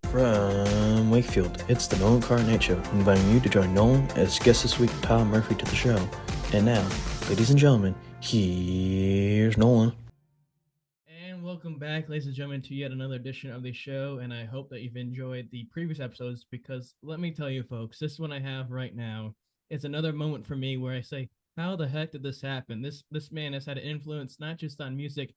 From Wakefield, it's the Nolan Night Show, inviting you to join Nolan as guest this week, Tom Murphy, to the show. And now, ladies and gentlemen, here's Nolan. And welcome back, ladies and gentlemen, to yet another edition of the show. And I hope that you've enjoyed the previous episodes because let me tell you, folks, this one I have right now is another moment for me where I say, how the heck did this happen? This man has had an influence not just on music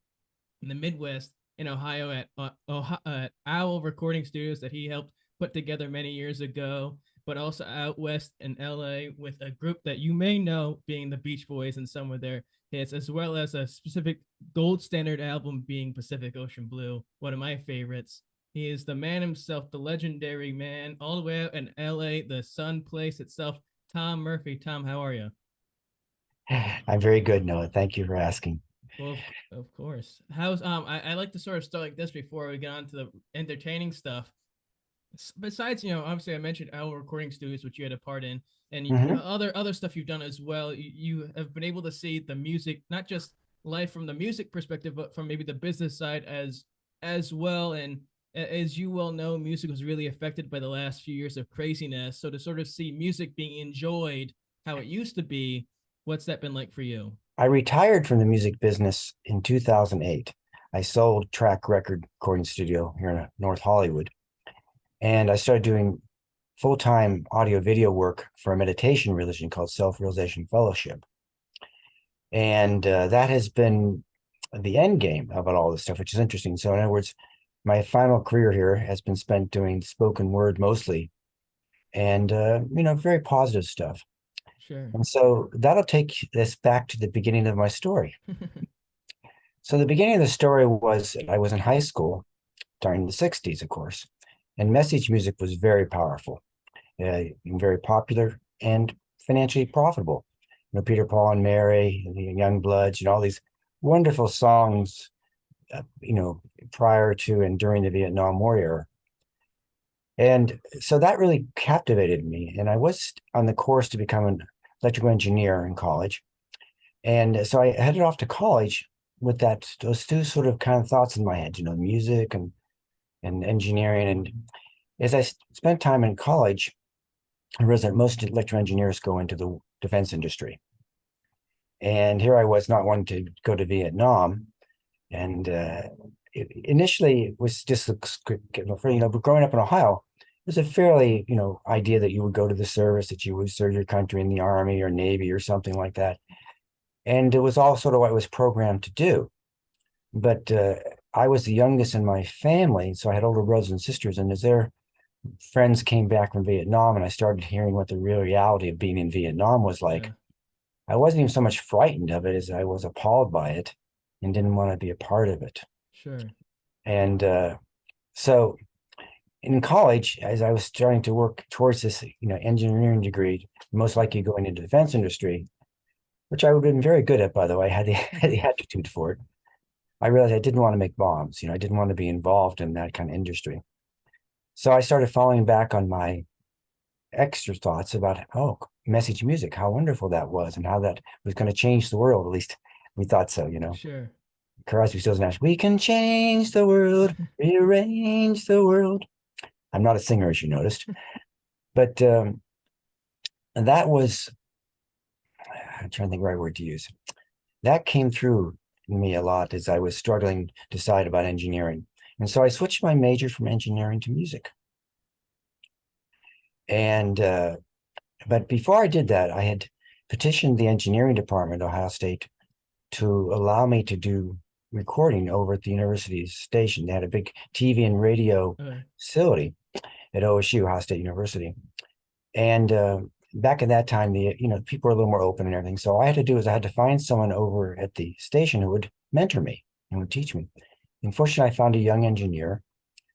in the Midwest, in Ohio at Owl Recording Studios that he helped put together many years ago, but also out west in LA with a group that you may know being the Beach Boys and some of their hits, as well as a specific gold standard album being Pacific Ocean Blue, one of my favorites. He is the man himself, the legendary man, all the way out in LA, the Sun Place itself. Tom Murphy. Tom, how are you? I'm very good, Noah. Thank you for asking. Well, of course. How's I like to sort of start like this before we get on to the entertaining stuff. Besides, obviously I mentioned Owl Recording Studios, which you had a part in, and Hmm. other stuff you've done as well. You have been able to see the music, not just life from the music perspective, but from maybe the business side as well. And as you well know, music was really affected by the last few years of craziness. So to sort of see music being enjoyed how it used to be, what's that been like for you? I retired from the music business in 2008. I sold Track Record Recording Studio here in North Hollywood, and I started doing full-time audio video work for a meditation religion called Self-Realization Fellowship. And that has been the end game about all this stuff, which is interesting. So in other words, my final career here has been spent doing spoken word mostly and, very positive stuff. Sure. And so that'll take this back to the beginning of my story. So the beginning of the story was I was in high school during the 60s, of course, and message music was very powerful, very popular and financially profitable. Peter, Paul and Mary, the Young Bloods, all these wonderful songs, prior to and during the Vietnam War era. And so that really captivated me. And I was on the course to become an electrical engineer in college. And so I headed off to college with those two sort of kind of thoughts in my head, music and engineering. And as I spent time in college, I realized that most electrical engineers go into the defense industry. And here I was not wanting to go to Vietnam. And initially it was just, growing up in Ohio, it was a fairly, idea that you would go to the service, that you would serve your country in the Army or Navy or something like that. And it was all sort of what I was programmed to do. But I was the youngest in my family, so I had older brothers and sisters. And as their friends came back from Vietnam and I started hearing what the real reality of being in Vietnam was like, Yeah. I wasn't even so much frightened of it as I was appalled by it and didn't want to be a part of it. Sure. And so in college, as I was starting to work towards this, engineering degree, most likely going into the defense industry, which I would have been very good at, by the way, I had had the aptitude for it. I realized I didn't want to make bombs. I didn't want to be involved in that kind of industry. So I started falling back on my extra thoughts about, message music, how wonderful that was and how that was going to change the world. At least we thought so. Sure. Crosby, Stills, Nash, we can change the world, rearrange the world. I'm not a singer, as you noticed, but that was, I'm trying to think of the right word to use. That came through me a lot as I was struggling to decide about engineering. And so I switched my major from engineering to music. And, but before I did that, I had petitioned the engineering department at Ohio State to allow me to do recording over at the university's station. They had a big TV and radio facility at OSU, Ohio State University. And back at that time, people were a little more open and everything. So all I had to do is I had to find someone over at the station who would mentor me and would teach me. And fortunately, I found a young engineer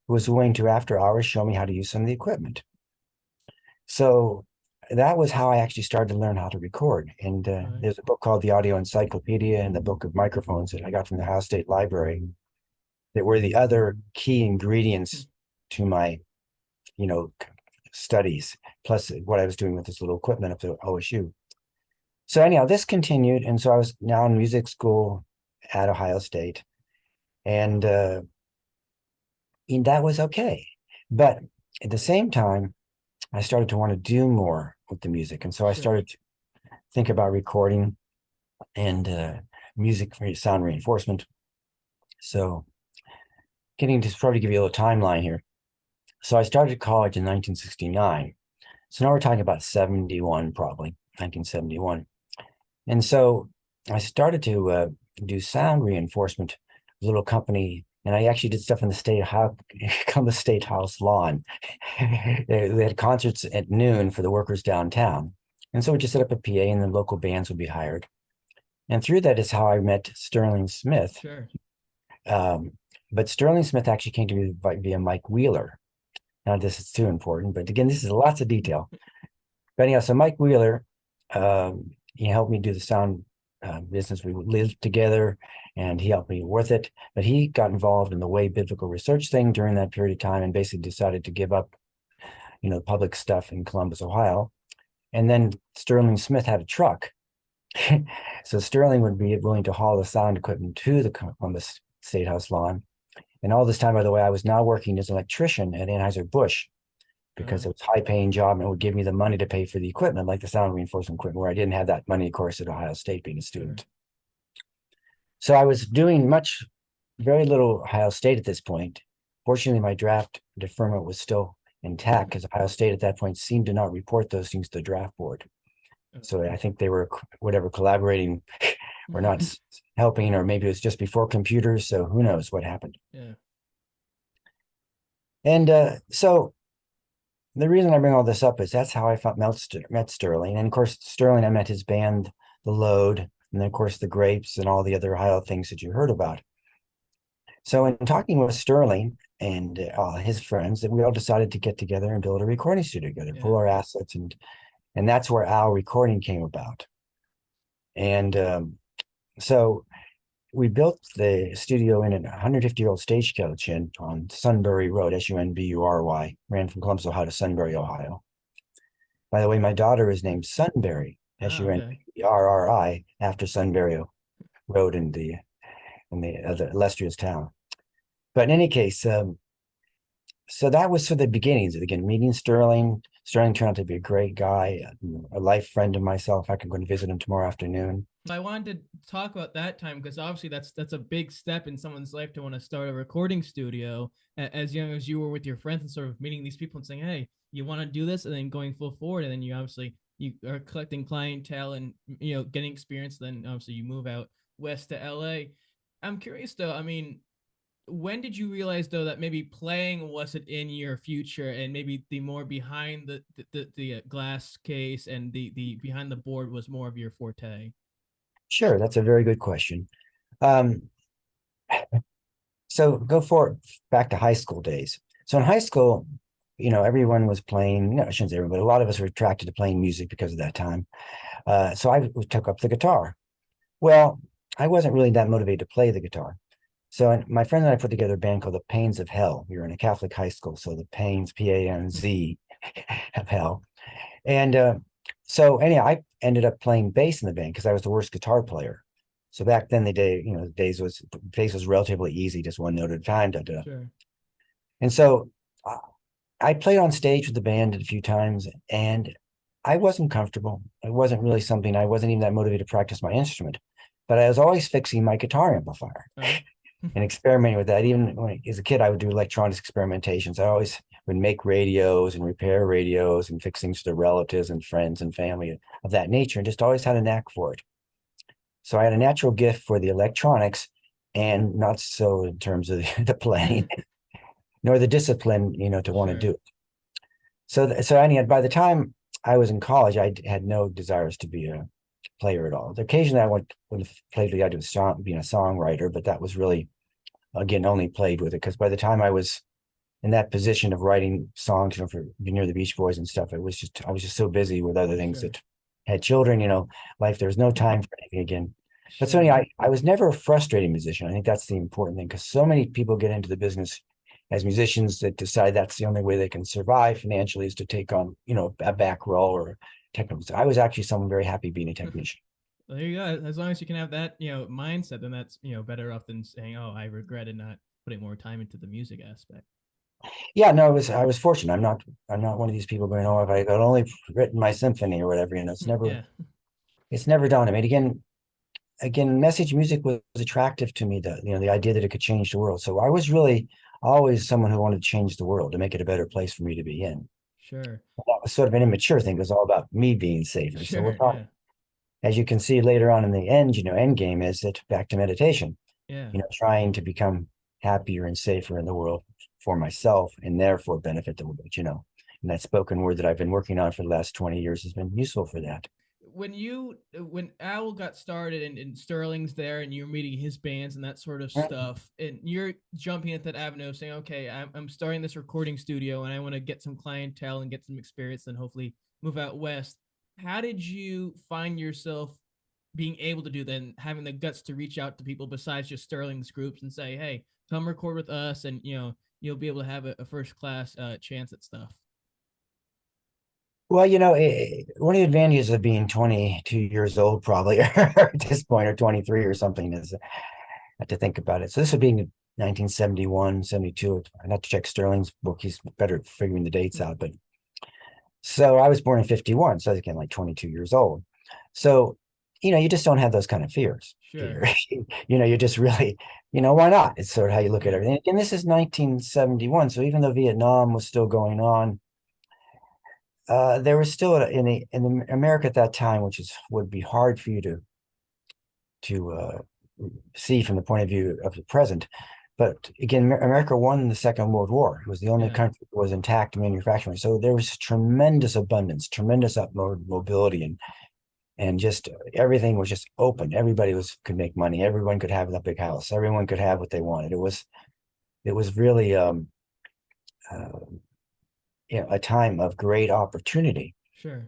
who was willing to, after hours, show me how to use some of the equipment. So that was how I actually started to learn how to record. And there's a book called The Audio Encyclopedia and the Book of Microphones that I got from the Ohio State Library that were the other key ingredients to my, studies, plus what I was doing with this little equipment up at OSU. So anyhow, this continued. And so I was now in music school at Ohio State. And that was okay. But at the same time, I started to want to do more with the music. And so I Sure. started to think about recording and music sound reinforcement. So getting to probably give you a little timeline here. So I started college in 1969. So now we're talking about 71, probably 1971. And so I started to do sound reinforcement, a little company, and I actually did stuff in the state house, on the state house lawn. They had concerts at noon for the workers downtown. And so we just set up a PA and the local bands would be hired. And through that is how I met Sterling Smith. Sure. But Sterling Smith actually came to me via Mike Wheeler. Now, this is too important, but again, this is lots of detail. But anyhow, so Mike Wheeler, he helped me do the sound business. We lived together and he helped me with it. But he got involved in the way biblical research thing during that period of time and basically decided to give up, public stuff in Columbus, Ohio. And then Sterling Smith had a truck. So Sterling would be willing to haul the sound equipment to the Columbus State House lawn. And all this time, by the way, I was now working as an electrician at Anheuser-Busch because it was a high-paying job and it would give me the money to pay for the equipment, like the sound reinforcement equipment, where I didn't have that money, of course, at Ohio State being a student. So I was doing very little Ohio State at this point. Fortunately, my draft deferment was still intact because Ohio State at that point seemed to not report those things to the draft board. So I think they were collaborating or not helping, or maybe it was just before computers. So who knows what happened. Yeah. And so the reason I bring all this up is that's how I met Sterling. And of course, Sterling, I met his band, The Load, and then of course the Grapes and all the other Ohio things that you heard about. So in talking with Sterling and his friends, that we all decided to get together and build a recording studio together, pool our assets, and that's where Owl Recording came about. And so we built the studio in a 150-year-old stagecoach on Sunbury Road, Sunbury, ran from Columbus, Ohio to Sunbury, Ohio. By the way, my daughter is named Sunbury, Sunberry, after Sunbury Road in the illustrious town. But in any case, so that was for the beginnings. Again, meeting Sterling. Sterling turned out to be a great guy, a life friend of myself. I can go and visit him tomorrow afternoon. I wanted to talk about that time because obviously that's a big step in someone's life to want to start a recording studio as young as you were with your friends and sort of meeting these people and saying, hey, you want to do this, and then going full forward, and then you are collecting clientele and getting experience. Then obviously you move out west to LA. I'm curious though. I mean, when did you realize though that maybe playing wasn't in your future and maybe the more behind the glass case and the behind the board was more of your forte? Sure, that's a very good question. So back to high school days. So in high school, everyone was playing, no, I shouldn't say everyone, but a lot of us were attracted to playing music because of that time. So I took up the guitar. Well, I wasn't really that motivated to play the guitar. So my friend and I put together a band called the Pains of Hell. We were in a Catholic high school, so the Pains, P-A-N-Z, of Hell. And so anyhow, I ended up playing bass in the band because I was the worst guitar player. So back then, bass was relatively easy, just one note at a time. Sure. And so I played on stage with the band a few times, and I wasn't comfortable. It wasn't really something. I wasn't even that motivated to practice my instrument, but I was always fixing my guitar amplifier. And experimenting with that. Even as a kid, I would do electronics experimentations. I always would make radios and repair radios and fix things for the relatives and friends and family of that nature, and just always had a knack for it. So I had a natural gift for the electronics, and not so in terms of the playing, nor the discipline, to want to do it. So anyhow, by the time I was in college, I had no desires to be a player at all. Occasionally, I would have played the idea of being a songwriter, but that was really, again, only played with it because by the time I was in that position of writing songs, for near the Beach Boys and stuff, I was just so busy with other things that had children, life. There was no time for anything again. But so anyway, I was never a frustrated musician. I think that's the important thing because so many people get into the business as musicians that decide that's the only way they can survive financially is to take on, a back role or technical. So I was actually someone very happy being a technician. Well, there you go. As long as you can have that, mindset, then that's, better off than saying, oh, I regretted not putting more time into the music aspect. Yeah, no, I was fortunate. I'm not one of these people going, oh, if I had only written my symphony or whatever, Yeah, it's never done. I mean, again, message music was attractive to me, the idea that it could change the world. So I was really always someone who wanted to change the world, to make it a better place for me to be in. sure, That was sort of an immature thing. It was all about me being safer. So we're sure, talking, yeah, as you can see later on in the end, end game is that back to meditation, yeah, trying to become happier and safer in the world for myself and therefore benefit the world. And that spoken word that I've been working on for the last 20 years has been useful for that. When Owl got started and Sterling's there and you're meeting his bands and that sort of stuff, and you're jumping at that avenue saying, okay, I'm starting this recording studio and I want to get some clientele and get some experience and hopefully move out west. How did you find yourself being able to do that and having the guts to reach out to people besides just Sterling's groups and say, hey, come record with us, and you'll be able to have a first class chance at stuff? Well, one of the advantages of being 22 years old, probably at this point, or 23 or something, is to think about it. So this would be 1971, 72. I'd have to check Sterling's book. He's better at figuring the dates out. But so I was born in 51. So again, like 22 years old. So, you just don't have those kind of fears, Sure. Peter. You just really, why not? It's sort of how you look at Yeah. everything. And this is 1971. So even though Vietnam was still going on, there was still in America at that time, which would be hard for you to see from the point of view of the present. But again, America won the Second World War. It was the only Yeah. country that was intact manufacturing. So there was tremendous abundance, tremendous mobility, and just everything was just open. Everybody could make money. Everyone could have a big house. Everyone could have what they wanted. It was really uh, a time of great opportunity. Sure.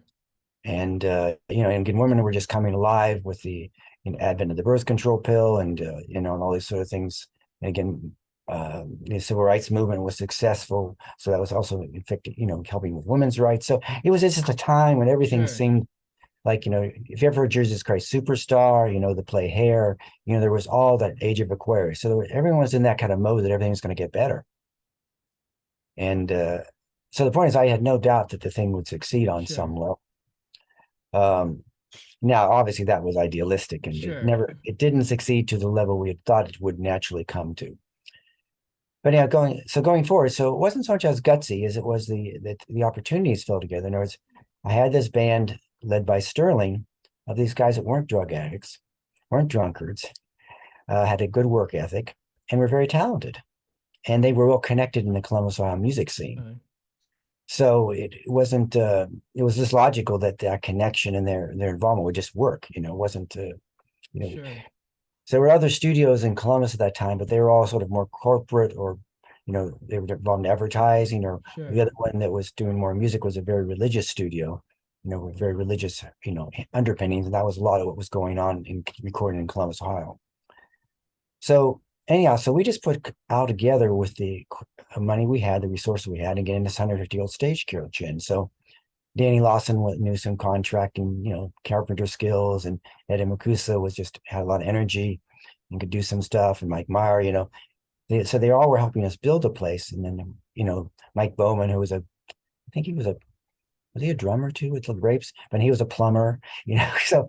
And women were just coming alive with the advent of the birth control pill, and all these sort of things. And again, the civil rights movement was successful, so that was also effective, helping with women's rights. So it was just a time when everything Sure. seemed like, if you ever heard Jesus Christ Superstar, the play Hair, there was all that age of Aquarius. So everyone was in that kind of mode that everything's going to get better. And so the point is, I had no doubt that the thing would succeed on some Sure. level. Um, Now, obviously, that was idealistic, and Sure. it didn't succeed to the level we had thought it would naturally come to. But yeah, going forward, so it wasn't so much as gutsy as it was the opportunities fell together. In other words, I had this band led by Sterling of these guys that weren't drug addicts, weren't drunkards, had a good work ethic, and were very talented. And they were well connected in the Columbus, Ohio music scene. So it wasn't. It was just logical that that connection and their involvement would just work. It wasn't. You know, Sure. so there were other studios in Columbus at that time, but they were all sort of more corporate, or they were involved in advertising. Or Sure. the other one that was doing more music was a very religious studio, with very religious underpinnings, and that was a lot of what was going on in recording in Columbus, Ohio. So anyhow, so we just put all together with the money we had, the resources we had, and getting this 150-year-old stagecoach in. So Danny Lawson knew some contracting, carpenter skills, and Eddie Makusa had a lot of energy and could do some stuff. And Mike Meyer, so they all were helping us build a place. And then, Mike Bowman, who I think was he a drummer too with the Grapes? But he was a plumber, so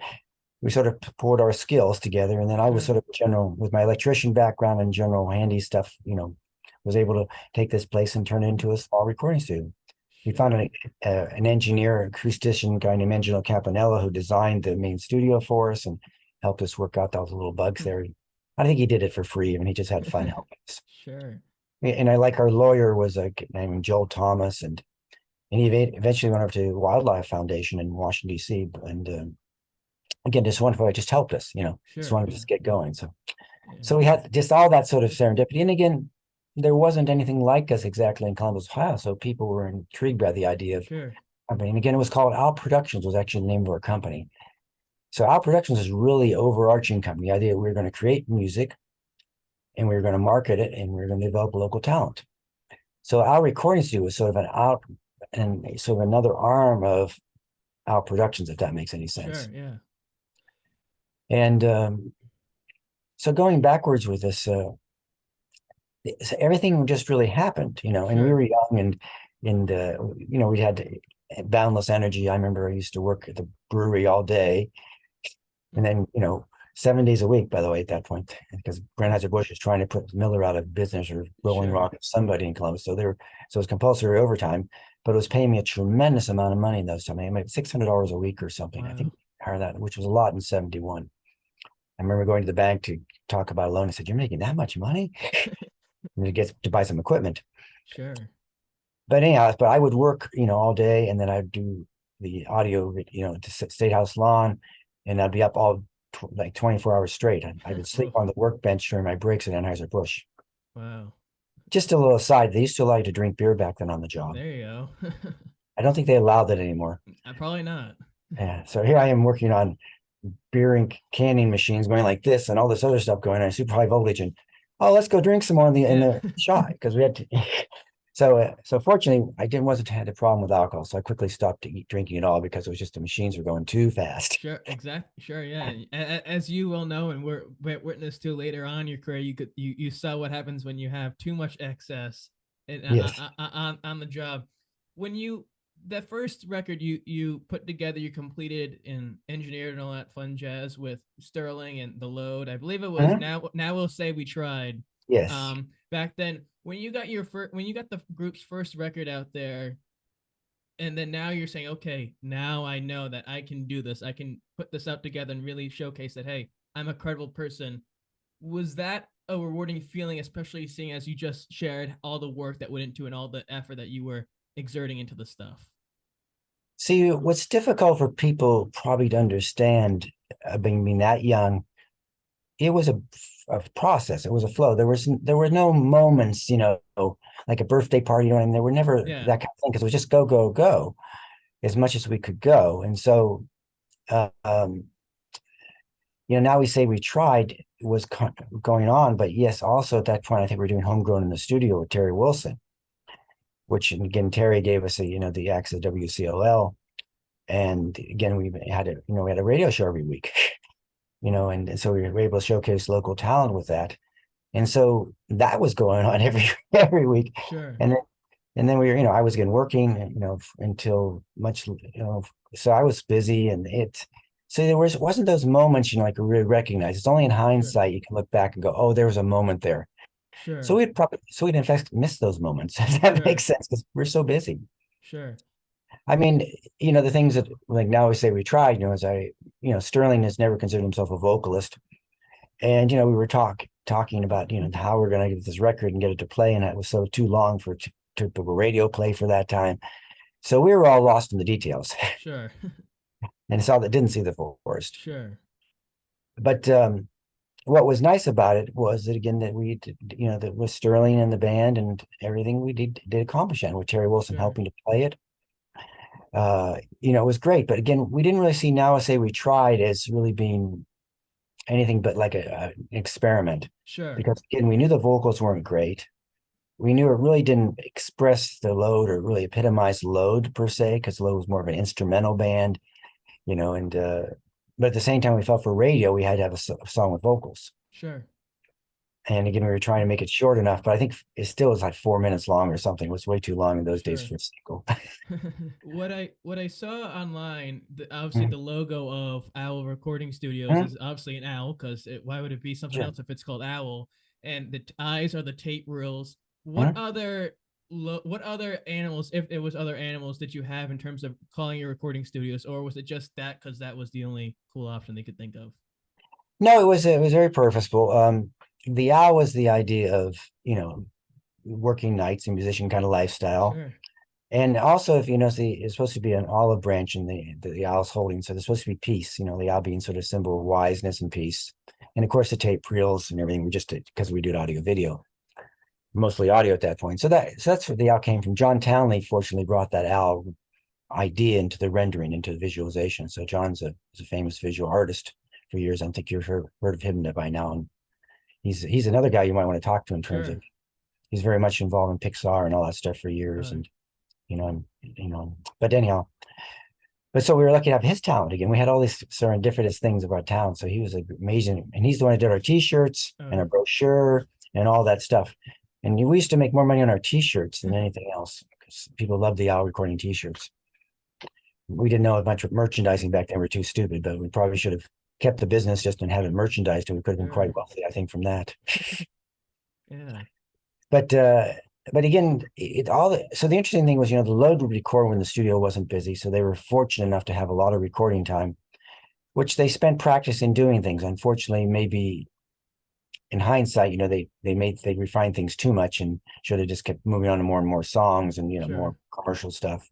we sort of poured our skills together. And then I was Sure. sort of general with my electrician background and general handy stuff, was able to take this place and turn it into a small recording studio. We found Sure. an engineer, acoustician guy named Angelo Campanella, who designed the main studio for us and helped us work out those little bugs there. I think he did it for free. I mean, he just had fun helping us. Sure. And I like our lawyer was a guy named Joel Thomas, and he eventually went over to Wildlife Foundation in Washington, D.C. And again, just wonderful. It just helped us, just Sure. wanted Yeah. to get going. So Yeah. we had just all that sort of serendipity. And again, there wasn't anything like us exactly in Columbus, Ohio. So people were intrigued by the idea of Sure. company. And again, it was called Al Productions, was actually the name of our company. So Al Productions is really overarching company. The idea that we were going to create music and we were going to market it and we were going to develop local talent. So Al Recording Studio was sort of an out and sort of another arm of Al Productions, if that makes any sense. Sure. Yeah. And so going backwards with this, so everything just really happened, and we Sure. were young and we had boundless energy. I remember I used to work at the brewery all day, and then 7 days a week, by the way, at that point, because Anheuser-Busch is trying to put Miller out of business or Rolling Sure. Rock, somebody in Columbus. So it was compulsory overtime, but it was paying me a tremendous amount of money in those times. I made $600 a week or something. I think Wow. higher than that, which was a lot in 71. I remember going to the bank to talk about a loan. I said, "You're making that much money?" And to get to buy some equipment. Sure. But anyhow, but I would work, all day, and then I'd do the audio, to State House Lawn, and I'd be up all like 24 hours straight. I would sleep Oh, on the workbench during my breaks at Anheuser-Busch. wow. Just a little aside, they used to allow you to drink beer back then on the job. There you go. I don't think they allowed that anymore. Probably not. Yeah. So here I am working on beer and canning machines going like this and all this other stuff going on, super high voltage, and oh, let's go drink some more in Yeah. the shop because we had to. So fortunately, I didn't wasn't had a problem with alcohol, so I quickly stopped drinking it all because it was just the machines were going too fast. Sure, exactly. Sure, yeah. As you will know, and we're witness to later on in your career, you saw what happens when you have too much excess and Yes. on the job. When you that first record you put together, you completed and engineered and all that fun jazz with Sterling and the Load. I believe it was Mhm. now we'll say we tried. Yes. Back then, when you got when you got the group's first record out there, and then now you're saying, okay, now I know that I can do this. I can put this out together and really showcase that, hey, I'm a credible person. Was that a rewarding feeling, especially seeing as you just shared all the work that went into and all the effort that you were exerting into the stuff? See, what's difficult for people probably to understand, being that young, it was a process. It was a flow. There were no moments, like a birthday party, and there were never Yeah, that kind of thing because it was just go, go, go as much as we could go. And so, uh, um, now we say we tried was going on, but yes, also at that point, I think we are doing Homegrown in the studio with Terry Wilson, which again, Terry gave us the acts of WCOL. And again, we had a radio show every week, and so we were able to showcase local talent with that. And so that was going on every week. sure, And then and then we were, I was again working, until much, so I was busy and so there wasn't those moments, like really recognize. It's only in sure, hindsight you can look back and go, oh, there was a moment there. So sure, we'd in fact miss those moments, if that sure, makes sense, because we're so busy. sure, I mean, the things that like now we say we tried, as Sterling has never considered himself a vocalist. And, we were talking about, how we're going to get this record and get it to play. And it was so too long for typical radio play for that time. So we were all lost in the details sure, and saw that didn't see the forest. sure, But what was nice about it was that, again, that we did, that with Sterling and the band and everything we did accomplish that with Terry Wilson sure, helping to play it. It was great. But again, we didn't really see Now I Say We Tried as really being anything but like an experiment, sure, because again, we knew the vocals weren't great. We knew it really didn't express the Load or really epitomize Load per se, because Load was more of an instrumental band, and but at the same time, we felt for radio we had to have a song with vocals. sure. And again, we were trying to make it short enough, but I think it still was like 4 minutes long or something. It was way too long in those days Sure. for a single. What I saw online, obviously Mhm. the logo of Owl Recording Studios Mhm. is obviously an owl, because why would it be something Sure. else if it's called Owl? And the eyes are the tape reels. What Mhm. other what other animals, if it was other animals, did you have in terms of calling your recording studios, or was it just that because that was the only cool option they could think of? No, it was very purposeful. The owl was the idea of, working nights and musician kind of lifestyle. Sure, And also, if you know, see, it's supposed to be an olive branch in the owl's holding. So there's supposed to be peace, the owl being sort of symbol of wiseness and peace. And of course, the tape reels and everything, we just did because we did audio video, mostly audio at that point. So that's where the owl came from. John Townley fortunately brought that owl idea into the rendering, into the visualization. So John's is a famous visual artist for years. I think you've heard of him by now. And he's another guy you might want to talk to in terms of, sure. he's very much involved in Pixar and all that stuff for years. Uh, And but anyhow, but so we were lucky to have his talent again. We had all these serendipitous things about town. So he was amazing. And he's the one who did our t-shirts and uh, our brochure and all that stuff. And we used to make more money on our T-shirts than anything else because people loved the Owl Recording T-shirts. We didn't know a bunch of merchandising back then. We were too stupid, but we probably should have kept the business just and have it merchandised, and we could have been quite wealthy, I think, from that. Yeah. But again, so the interesting thing was, the load would record when the studio wasn't busy. So they were fortunate enough to have a lot of recording time, which they spent practicing doing things. Unfortunately, maybe in hindsight, they refined things too much and should have just kept moving on to more and more songs and, Sure. more commercial stuff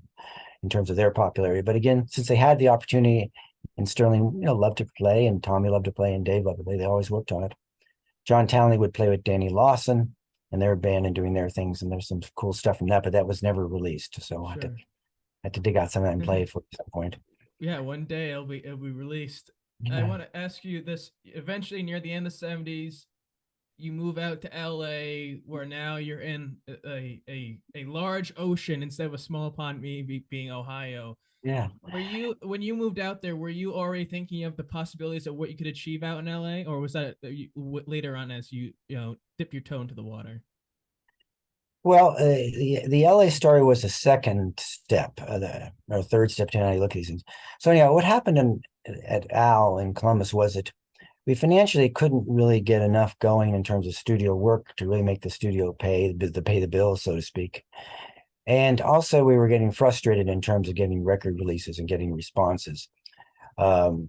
in terms of their popularity. But again, since they had the opportunity, and Sterling, loved to play, and Tommy loved to play, and Dave loved to play, they always worked on it. John Townley would play with Danny Lawson and their band and doing their things, and there's some cool stuff from that, but that was never released. So I had to dig out some of that and play it for at some point. Yeah, one day it'll be released. Yeah. I want to ask you this. Eventually, near the end of the 70s, you move out to LA, where now you're in a large ocean instead of a small pond, maybe being Ohio. Yeah. When you moved out there, were you already thinking of the possibilities of what you could achieve out in LA, or was that later on as you dip your toe into the water? Well, the LA story was the second step, or third step, depending on how you look at these things. So anyhow, what happened at Al in Columbus was that we financially couldn't really get enough going in terms of studio work to really make the studio pay the bills, so to speak. And also we were getting frustrated in terms of getting record releases and getting responses. None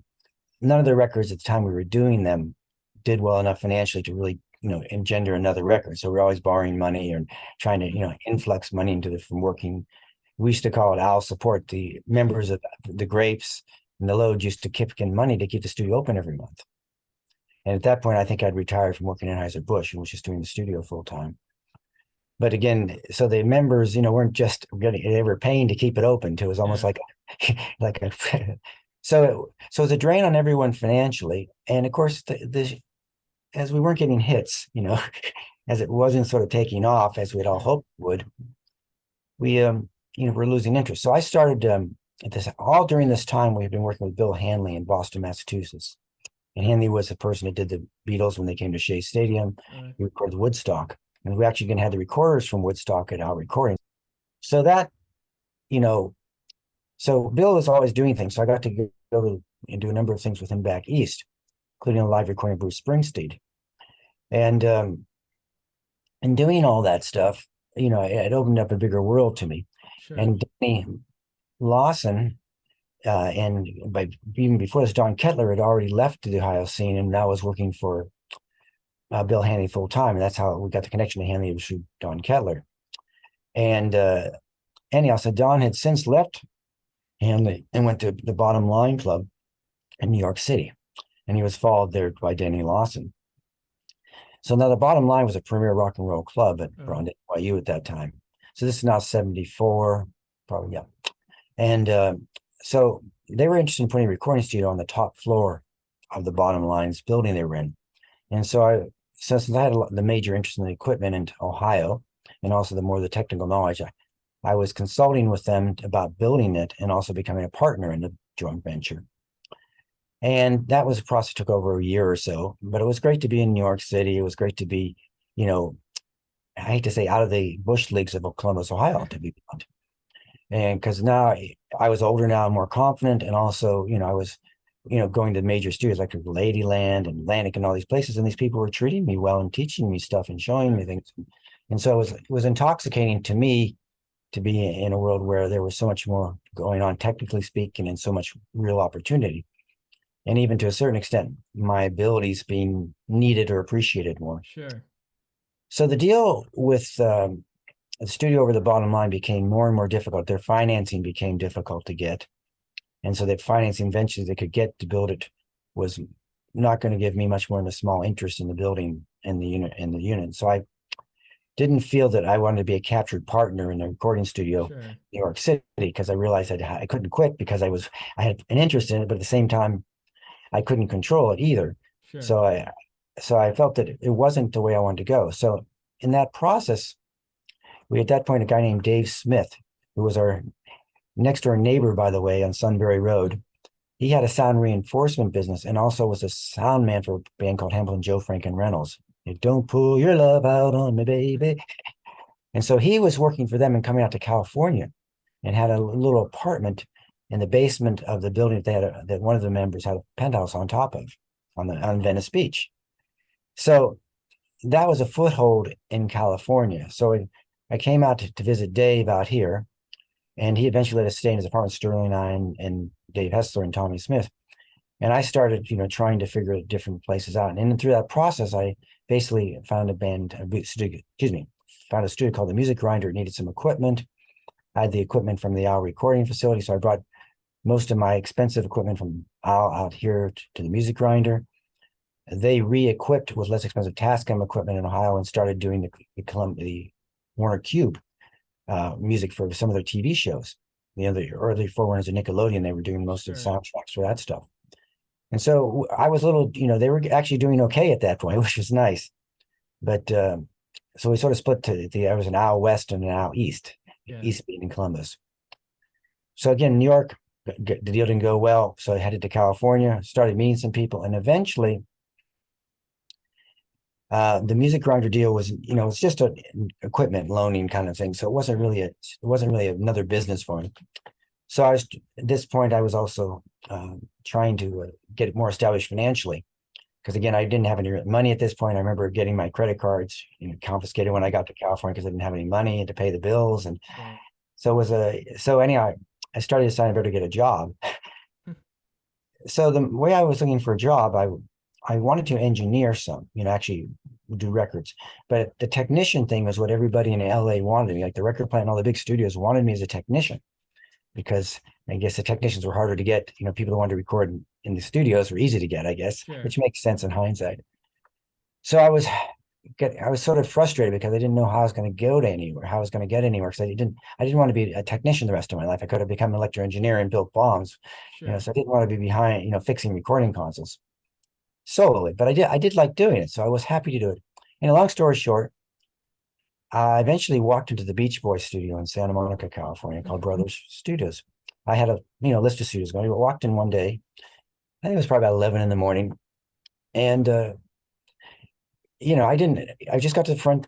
of the records at the time we were doing them did well enough financially to really, engender another record. So we're always borrowing money and trying to, influx money into from working. We used to call it Al support. The members of the Grapes and the Load used to kick in money to keep the studio open every month. And at that point, I think I'd retired from working at Anheuser-Busch and was just doing the studio full time. But again, so the members, weren't just they were paying to keep it open too. It was almost like so it's a drain on everyone financially. And of course, as we weren't getting hits, as it wasn't sort of taking off as we'd all hoped it would, we were losing interest. So I started all during this time we had been working with Bill Hanley in Boston, Massachusetts. And Hanley was the person that did the Beatles when they came to Shea Stadium. He recorded Woodstock. And we actually had the recorders from Woodstock at our recording. So that, so Bill was always doing things. So I got to go and do a number of things with him back east, including a live recording of Bruce Springsteen. And doing all that stuff, it opened up a bigger world to me. Sure. And Danny Lawson, and even before this, Don Kettler had already left the Ohio scene and now was working for Bill Hanley full time, and that's how we got the connection to Hanley, was through Don Kettler. And anyhow, so Don had since left Hanley and went to the Bottom Line Club in New York City, and he was followed there by Danny Lawson. So now the Bottom Line was a premier rock and roll club at NYU at that time. So this is now 74, probably, yeah. And so they were interested in putting a recording studio on the top floor of the Bottom Line's building they were in. And so since I had the major interest in the equipment in Ohio, and also the technical knowledge, I was consulting with them about building it and also becoming a partner in the joint venture. And that was a process that took over a year or so, but it was great to be in New York City. It was great to be, I hate to say, out of the bush leagues of Columbus, Ohio, to be blunt. And because now I was older now and more confident, and also, I was going to major studios like Ladyland and Atlantic and all these places, and these people were treating me well and teaching me stuff and showing me things. And so it was intoxicating to me to be in a world where there was so much more going on, technically speaking, and so much real opportunity. And even to a certain extent, my abilities being needed or appreciated more. Sure. So the deal with the studio over the Bottom Line became more and more difficult. Their financing became difficult to get. And so that financing eventually they could get to build it was not going to give me much more than a small interest in the building and the unit. So I didn't feel that I wanted to be a captured partner in a recording studio in New York City, because I realized I couldn't quit because I had an interest in it, but at the same time, I couldn't control it either. Sure. So I felt that it wasn't the way I wanted to go. So in that process, we at that point, a guy named Dave Smith, who was our next door neighbor, by the way, on Sunbury Road. He had a sound reinforcement business and also was a sound man for a band called Hamilton, Joe, Frank, and Reynolds Don't pull your love out on me, baby. And so he was working for them and coming out to California and had a little apartment in the basement of the building that one of the members had a penthouse on top of on Venice Beach. So that was a foothold in California. So I came out to visit Dave out here, and he eventually let us stay in his apartment, Sterling and I, and Dave Hessler and Tommy Smith. And I started, trying to figure different places out. And through that process, I basically found found a studio called the Music Grinder. It needed some equipment. I had the equipment from the Owl recording facility. So I brought most of my expensive equipment from Owl out here to the Music Grinder. They re-equipped with less expensive Tascam equipment in Ohio and started doing the Warner Cube music for some of their TV shows. The early forerunners of Nickelodeon, they were doing most of the soundtracks for that stuff. And so I was a little, they were actually doing okay at that point, which was nice. But so we sort of split I was an Owl West and an Owl East, East being in Columbus. So again, New York, the deal didn't go well. So I headed to California, started meeting some people, and eventually the Music Grinder deal was, it's just an equipment loaning kind of thing. So it wasn't really another business for me. So at this point, I was also trying to get more established financially, because again, I didn't have any money at this point. I remember getting my credit cards confiscated when I got to California because I didn't have any money to pay the bills, and so anyhow, I started deciding better to get a job. So the way I was looking for a job, I wanted to engineer some, actually do records, but the technician thing was what everybody in LA wanted me. Like the record plant and all the big studios wanted me as a technician, because I guess the technicians were harder to get. People who wanted to record in the studios were easy to get, I guess, which makes sense in hindsight. So I was sort of frustrated because I didn't know how I was going to go to anywhere, how I was going to get anywhere. Because I didn't want to be a technician the rest of my life. I could have become an electrical engineer and built bombs, so I didn't want to be behind, fixing recording consoles solely. But I did like doing it, so I was happy to do it. And a long story short, I eventually walked into the Beach Boys studio in Santa Monica, California, called Brothers Studios. I had a list of studios going. I walked in one day. I think it was probably about 11 in the morning, and I just got to the front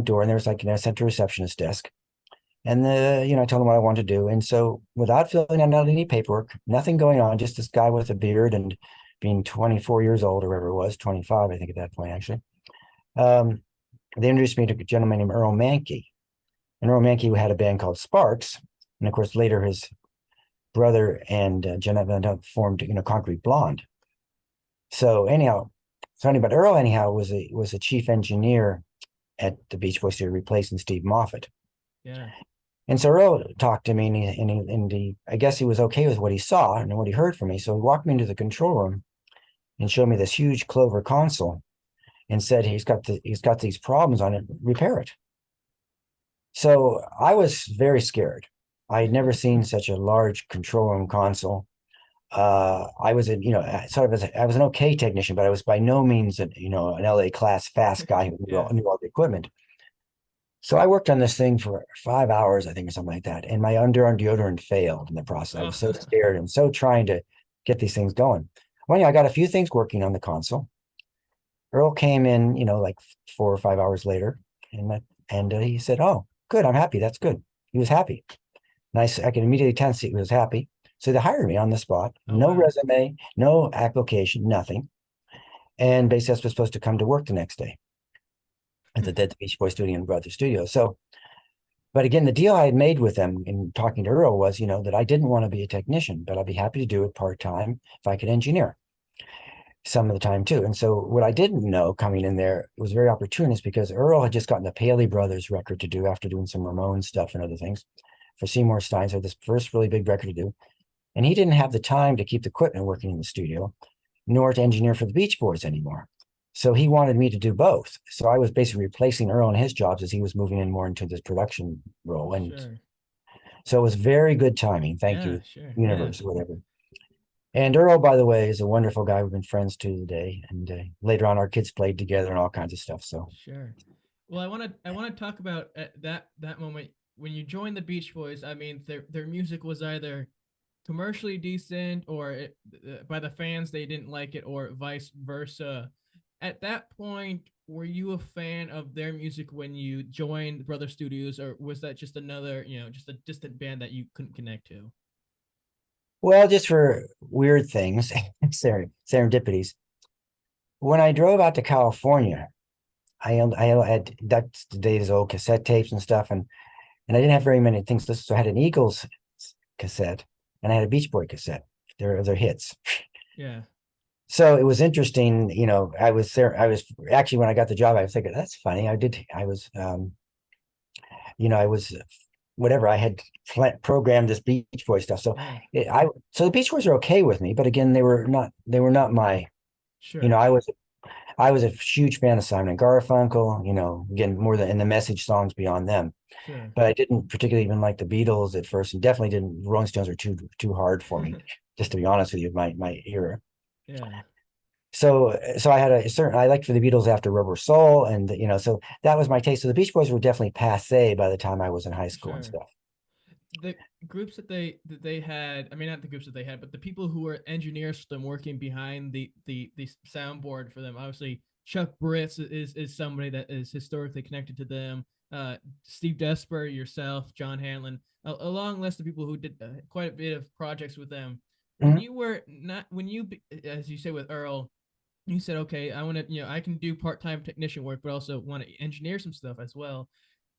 door, and there was like a center receptionist desk, and I told him what I wanted to do, and so without filling out any paperwork, nothing going on, just this guy with a beard and being 24 years old or whatever it was, 25, I think at that point actually. They introduced me to a gentleman named Earl Mankey. And Earl Mankey had a band called Sparks. And of course, later his brother and Jeanette Van Dyke formed, Concrete Blonde. So but Earl was a chief engineer at the Beach Boys Studio, replacing Steve Moffat. Yeah. And so Earl talked to me, and he I guess he was okay with what he saw and what he heard from me. So he walked me into the control room and showed me this huge Clover console and said, he's got these problems on it, repair it. So I was very scared. I had never seen such a large control room console. I was I was an okay technician, but I was by no means an LA class fast guy who knew all the equipment. So I worked on this thing for 5 hours, I think, or something like that. And my underarm deodorant failed in the process. I was so scared and so trying to get these things going. Well, I got a few things working on the console. Earl came in, like 4 or 5 hours later, and he said, "Oh, good, I'm happy. That's good." He was happy. And I could immediately tell he was happy. So they hired me on the spot. No resume, no application, nothing. And basically, I was supposed to come to work the next day at the Beach Boys Studio and Brothers Studio. So, but again, the deal I had made with them in talking to Earl was, that I didn't want to be a technician, but I'd be happy to do it part-time if I could engineer some of the time too. And so what I didn't know coming in there, it was very opportunist, because Earl had just gotten the Paley Brothers record to do after doing some Ramones stuff and other things for Seymour Stein. So this first really big record to do. And he didn't have the time to keep the equipment working in the studio, nor to engineer for the Beach Boys anymore. So he wanted me to do both. So I was basically replacing Earl in his jobs as he was moving in more into this production role. And so it was very good timing. Thank you, universe, whatever. And Earl, by the way, is a wonderful guy. We've been friends to today, and later on, our kids played together and all kinds of stuff. So Well, I want to talk about that moment when you joined the Beach Boys. I mean, their music was either commercially decent, or by the fans they didn't like it, or vice versa. At that point, were you a fan of their music when you joined Brother Studios, or was that just another, just a distant band that you couldn't connect to? Well, just for weird things, serendipities. When I drove out to California, I had that's the days old cassette tapes and stuff, and I didn't have very many things to listen. So I had an Eagles cassette and I had a Beach Boy cassette. Their hits. Yeah, So it was interesting, I was there. I was actually, when I got the job, I was thinking, that's funny. I was whatever. I had programmed this Beach Boy stuff. So yeah, so the Beach Boys are okay with me, but again, they were not my, sure, I was a huge fan of Simon and Garfunkel, again, more than in the message songs beyond them. sure. But I didn't particularly even like the Beatles at first, and definitely didn't. Rolling Stones are too hard for me, just to be honest with you, my era. Yeah, So I had a certain I liked for the Beatles after Rubber Soul, and so that was my taste. So the Beach Boys were definitely passé by the time I was in high school and sure. stuff. The groups that they had, I mean, not the groups that they had, but the people who were engineers for them, working behind the soundboard for them. Obviously, Chuck Britz is somebody that is historically connected to them. Steve Desper, yourself, John Hanlon, a long list of people who did quite a bit of projects with them. When Mhm. you were not when you as you say with Earl, you said, okay, I want to, I can do part-time technician work, but also want to engineer some stuff as well.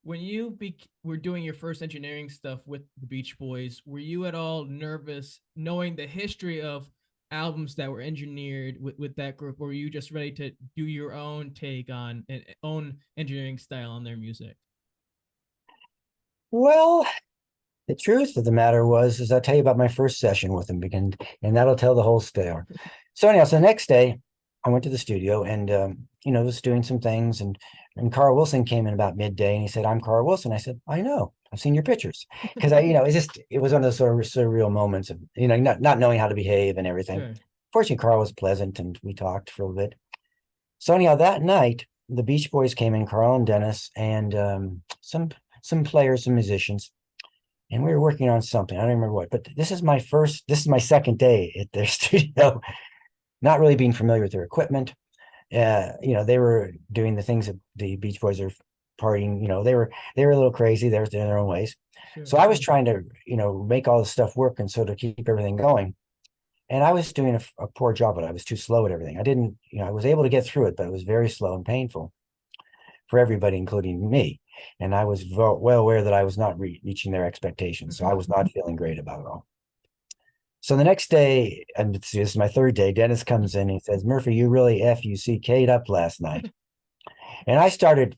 When you were doing your first engineering stuff with the Beach Boys, were you at all nervous knowing the history of albums that were engineered with that group, or were you just ready to do your own take on and own engineering style on their music? Well, the truth of the matter is I'll tell you about my first session with them, and that'll tell the whole story. So anyhow, so the next day I went to the studio and was doing some things, and Carl Wilson came in about midday and he said, "I'm Carl Wilson." I said, "I know. I've seen your pictures." Because it was one of those sort of surreal moments of, not knowing how to behave and everything. Sure. Fortunately, Carl was pleasant and we talked for a bit. So anyhow, that night the Beach Boys came in, Carl and Dennis, and some players, some musicians, and we were working on something. I don't remember what, but this is my second day at their studio, not really being familiar with their equipment. They were doing the things that the Beach Boys are partying. They were a little crazy. They were in their own ways. Sure. So I was trying to, make all this stuff work and so to keep everything going. And I was doing a poor job, but I was too slow at everything. I didn't, I was able to get through it, but it was very slow and painful for everybody, including me. And I was well aware that I was not reaching their expectations. So I was not feeling great about it all. So the next day, and this is my third day, Dennis comes in and he says, "Murphy, you really FUCK'd up last night." And I started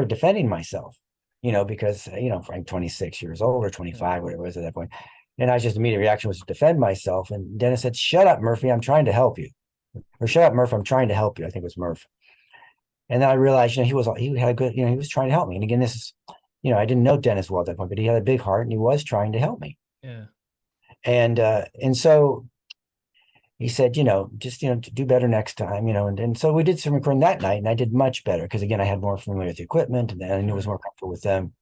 defending myself, because, I'm 26 years old or 25, whatever it was at that point. And I just immediate reaction was to defend myself. And Dennis said, "Shut up, Murphy, I'm trying to help you." Or, "Shut up, Murph, I'm trying to help you." I think it was Murph. And then I realized, he had a good, he was trying to help me. And again, this is, I didn't know Dennis well at that point, but he had a big heart and he was trying to help me. Yeah. And so he said, just, to do better next time, and so we did some recording that night and I did much better because again, I had more familiar with the equipment and I knew it was more comfortable with them.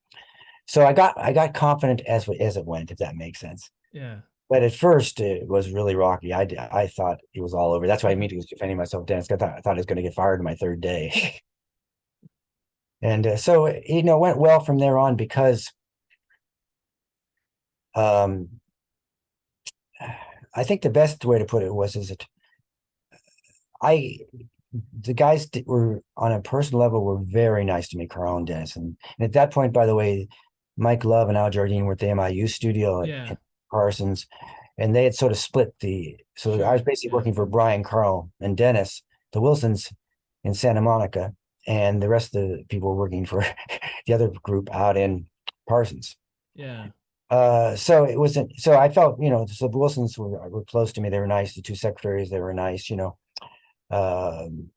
So I got confident as it went, if that makes sense. Yeah. But at first it was really rocky. I thought it was all over. That's why I immediately was defending myself. Dennis, I thought I was going to get fired on my third day. And so it went well from there on because um, I think the best way to put it is that I the guys were on a personal level were very nice to me, Carl and Dennis, and at that point, by the way, Mike Love and Al Jardine were at the MIU studio Yeah. at Parsons, and they had sort of split so I was Sure. basically Yeah. working for Brian, Carl, and Dennis, the Wilsons in Santa Monica, and the rest of the people were working for the other group out in Parsons. Yeah. So it wasn't, so I felt, so the Wilsons were close to me. They were nice. The two secretaries, they were nice, Um,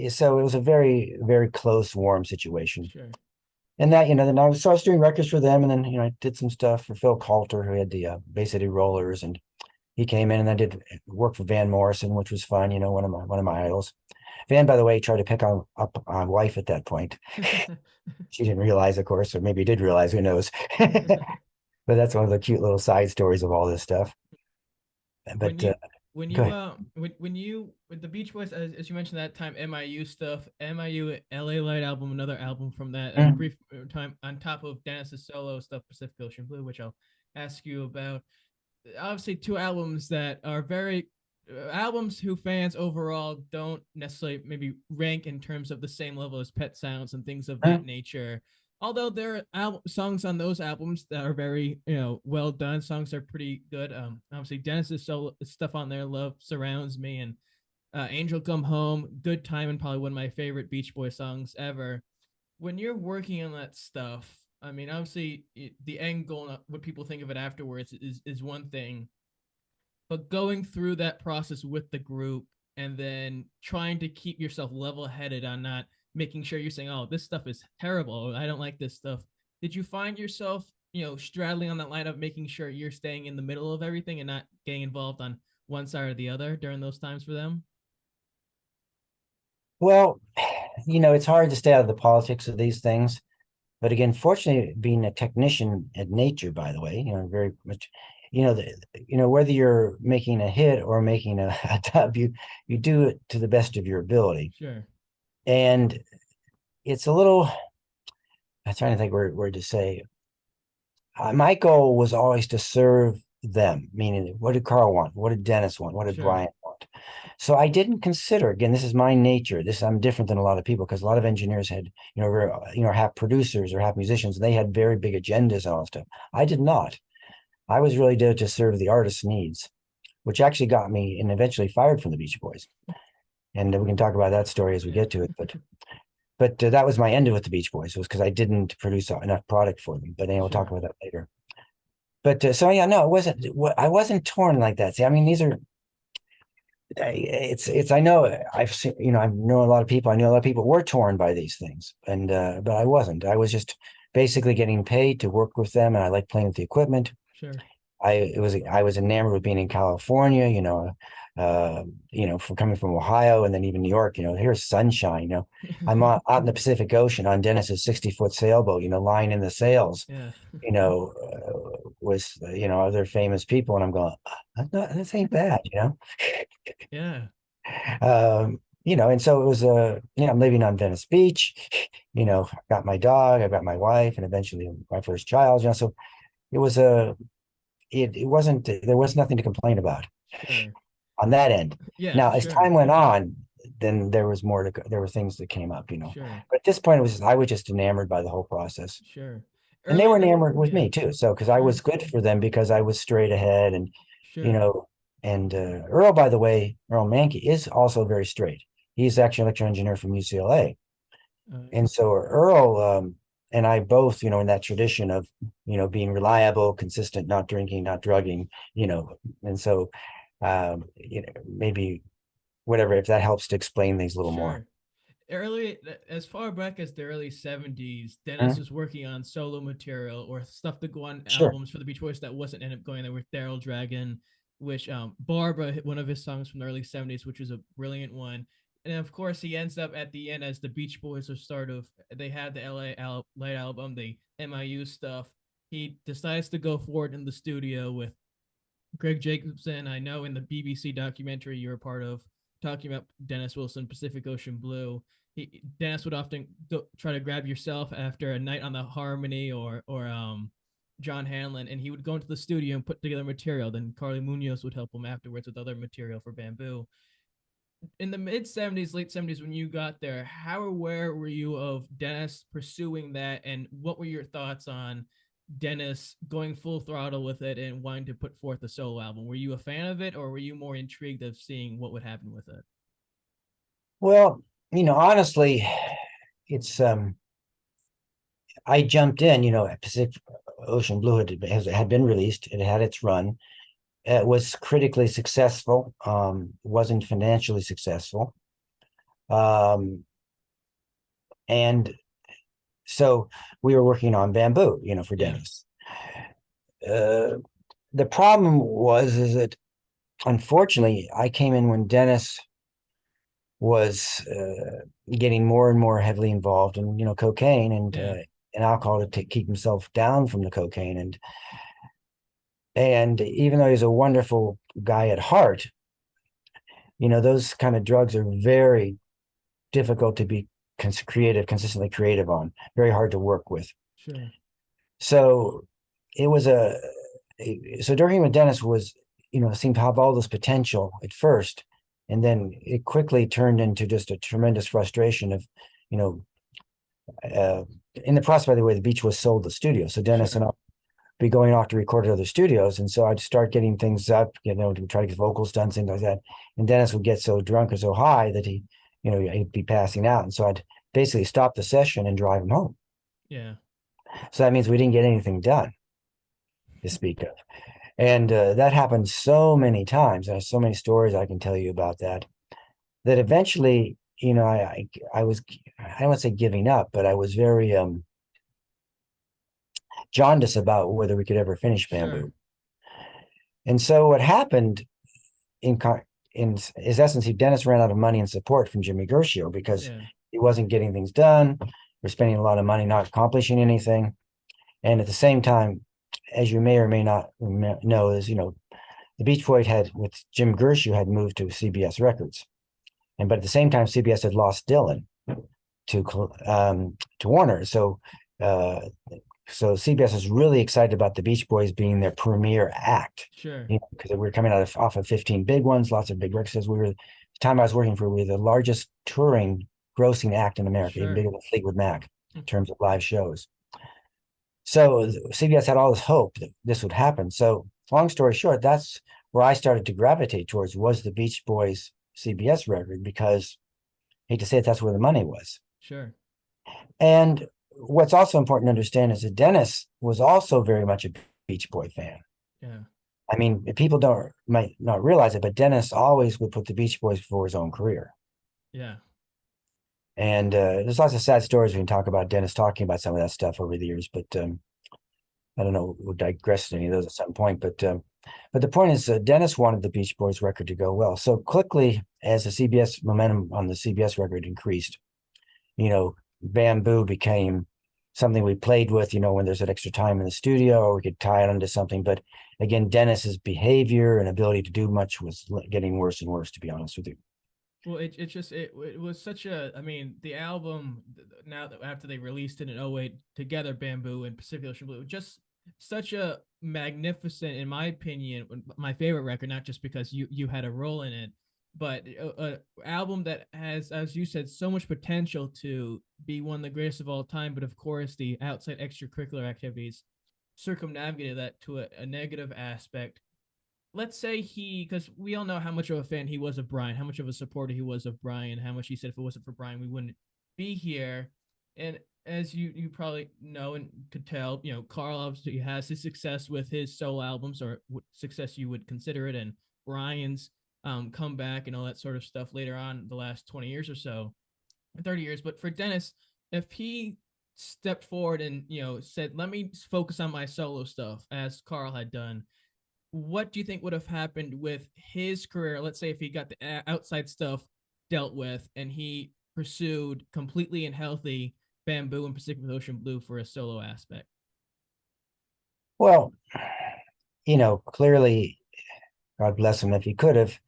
so it was a very, very close, warm situation. Sure. And that, then I was doing records for them, and then I did some stuff for Phil Coulter, who had the Bay City Rollers, and he came in, and I did work for Van Morrison, which was fun. One of my idols. Van, by the way, tried to pick up my wife at that point. She didn't realize, of course, or maybe did realize, who knows. But that's one of the cute little side stories of all this stuff. when But you When Go you ahead. when you with the Beach Boys, as you mentioned that time, MIU stuff, MIU LA Light album, another album from that Mhm. brief time on top of Dennis's solo stuff, Pacific Ocean Blue, which I'll ask you about. Obviously, two albums that are very albums who fans overall don't necessarily maybe rank in terms of the same level as Pet Sounds and things of that Mhm. nature. Although there are songs on those albums that are very, well done. Songs are pretty good. Obviously Dennis's solo stuff on there, Love Surrounds Me, and Angel Come Home, Good Time, and probably one of my favorite Beach Boy songs ever. When you're working on that stuff, I mean, obviously the end goal, what people think of it afterwards, is one thing, but going through that process with the group and then trying to keep yourself level headed on not making sure you're saying, oh, this stuff is terrible, I don't like this stuff. Did you find yourself, straddling on that line of making sure you're staying in the middle of everything and not getting involved on one side or the other during those times for them? Well, it's hard to stay out of the politics of these things. But again, fortunately, being a technician at nature, by the way, very much, whether you're making a hit or making a dub, you do it to the best of your ability. Sure. And it's a little, I'm trying to think where to say. My goal was always to serve them, meaning what did Carl want? What did Dennis want? What did Sure. Brian want? So I didn't consider, again, this is my nature. I'm different than a lot of people because a lot of engineers had, have producers or have musicians, and they had very big agendas and all that stuff. I did not. I was really there to serve the artist's needs, which actually got me and eventually fired from the Beach Boys. And we can talk about that story as we Yeah. get to it. But that was my end with the Beach Boys, was because I didn't produce enough product for them. But then we'll talk Sure. about that later. But so yeah, no, it wasn't. I wasn't torn like that. See, I mean, these are. It's. I know I've seen. I know a lot of people. I know a lot of people were torn by these things, and but I wasn't. I was just basically getting paid to work with them, and I like playing with the equipment. Sure. I was enamored with being in California, from coming from Ohio and then even New York, here's sunshine, I'm out in the Pacific Ocean on Dennis's 60-foot sailboat, lying in the sails, Yeah. with, other famous people. And I'm going, this ain't bad, Yeah. and so it was, I'm living on Venice Beach, I got my dog, I got my wife, and eventually my first child, so it was it wasn't, there was nothing to complain about Sure. on that end. Yeah. Now, as Sure. time went on, then there were things that came up, Sure. but at this point I was just enamored by the whole process, Sure. and they Early were in the enamored with Yeah. me too. So, because I Sure. was good for them because I was straight ahead, and you Sure. know, and Earl, by the way, Earl Mankey is also very straight. He's actually an electrical engineer from UCLA, and so Earl, and I both, in that tradition of, being reliable, consistent, not drinking, not drugging, and so, maybe whatever, if that helps to explain things a little more. Sure. Early, as far back as the early 70s, Dennis Mhm. was working on solo material or stuff to go on Sure. albums for the Beach Boys that wasn't end up going there with Daryl Dragon, which Barbara hit one of his songs from the early 70s, which was a brilliant one. And of course, he ends up at the end as the Beach Boys are they had the Light album, the MIU stuff. He decides to go forward in the studio with Greg Jacobson. I know in the BBC documentary you were part of, talking about Dennis Wilson, Pacific Ocean Blue. Dennis would often try to grab yourself after a night on the Harmony or John Hanlon, and he would go into the studio and put together material. Then Carly Munoz would help him afterwards with other material for Bamboo. In the mid 70s, late 70s, when you got there, how aware were you of Dennis pursuing that, and what were your thoughts on Dennis going full throttle with it and wanting to put forth a solo album? Were you a fan of it, or were you more intrigued of seeing what would happen with it? Well, honestly, it's I jumped in. Pacific Ocean Blue had been released. It had its run. It was critically successful. Wasn't financially successful. Um, and so we were working on Bamboo, for Yeah, Dennis. Uh, the problem is that, unfortunately, I came in when Dennis was getting more and more heavily involved in, cocaine yeah, and alcohol to keep himself down from the cocaine. And even though he's a wonderful guy at heart, those kind of drugs are very difficult to be consistently creative on, very hard to work with. Sure. So it was so working with Dennis was, seemed to have all this potential at first, and then it quickly turned into just a tremendous frustration of, you know, in the process, by the way, the Beach was sold the studio. So Dennis Sure. and I be going off to record at other studios. And so I'd start getting things up, to try to get vocals done, things like that. And Dennis would get so drunk or so high that he'd be passing out. And so I'd basically stop the session and drive him home. Yeah. So that means we didn't get anything done to speak of. And that happened so many times. There's so many stories I can tell you about that eventually, I was, I don't want to say giving up, but I was very jaundiced about whether we could ever finish Bamboo. Sure. And so what happened in his essence, Dennis ran out of money and support from Jimmy Gershio because he wasn't getting things done. We're spending a lot of money not accomplishing anything. And at the same time, as you may or may not know, is, the Beach Boys with Jim Gershio had moved to CBS Records. But at the same time, CBS had lost Dylan to Warner. So CBS was really excited about the Beach Boys being their premier act. Sure. Because we were coming off of 15 big ones, lots of big records. The time I was working for, we were the largest touring grossing act in America, even bigger than Fleetwood Mac in terms of live shows. So CBS had all this hope that this would happen. So long story short, that's where I started to gravitate towards, was the Beach Boys CBS record, because I hate to say it, that's where the money was. Sure. And what's also important to understand is that Dennis was also very much a Beach Boy fan. Yeah. I mean, people might not realize it, but Dennis always would put the Beach Boys before his own career. Yeah. And there's lots of sad stories we can talk about Dennis talking about some of that stuff over the years, but I don't know, we'll digress to any of those at some point. But the point is, Dennis wanted the Beach Boys record to go well. So quickly, as the CBS momentum on the CBS record increased, Bamboo became something we played with, when there's that extra time in the studio, or we could tie it into something. But again, Dennis's behavior and ability to do much was getting worse and worse, to be honest with you. Well, it was such the album, now that after they released it in 2008 together, Bamboo and Pacific Ocean Blue, just such a magnificent, in my opinion, my favorite record, not just because you had a role in it, but an album that has, as you said, so much potential to be one of the greatest of all time. But of course, the outside extracurricular activities circumnavigated that to a negative aspect. Let's say because we all know how much of a fan he was of Brian, how much of a supporter he was of Brian, how much he said if it wasn't for Brian, we wouldn't be here. And as you probably know and could tell, Carl obviously has his success with his solo albums, or success you would consider it, and Brian's comeback and all that sort of stuff later on the last 20 years or so, 30 years. But for Dennis, if he stepped forward and, said, let me focus on my solo stuff, as Carl had done, what do you think would have happened with his career? Let's say if he got the outside stuff dealt with and he pursued completely and healthy Bamboo and Pacific Ocean Blue for a solo aspect. Well, clearly, God bless him if he could have,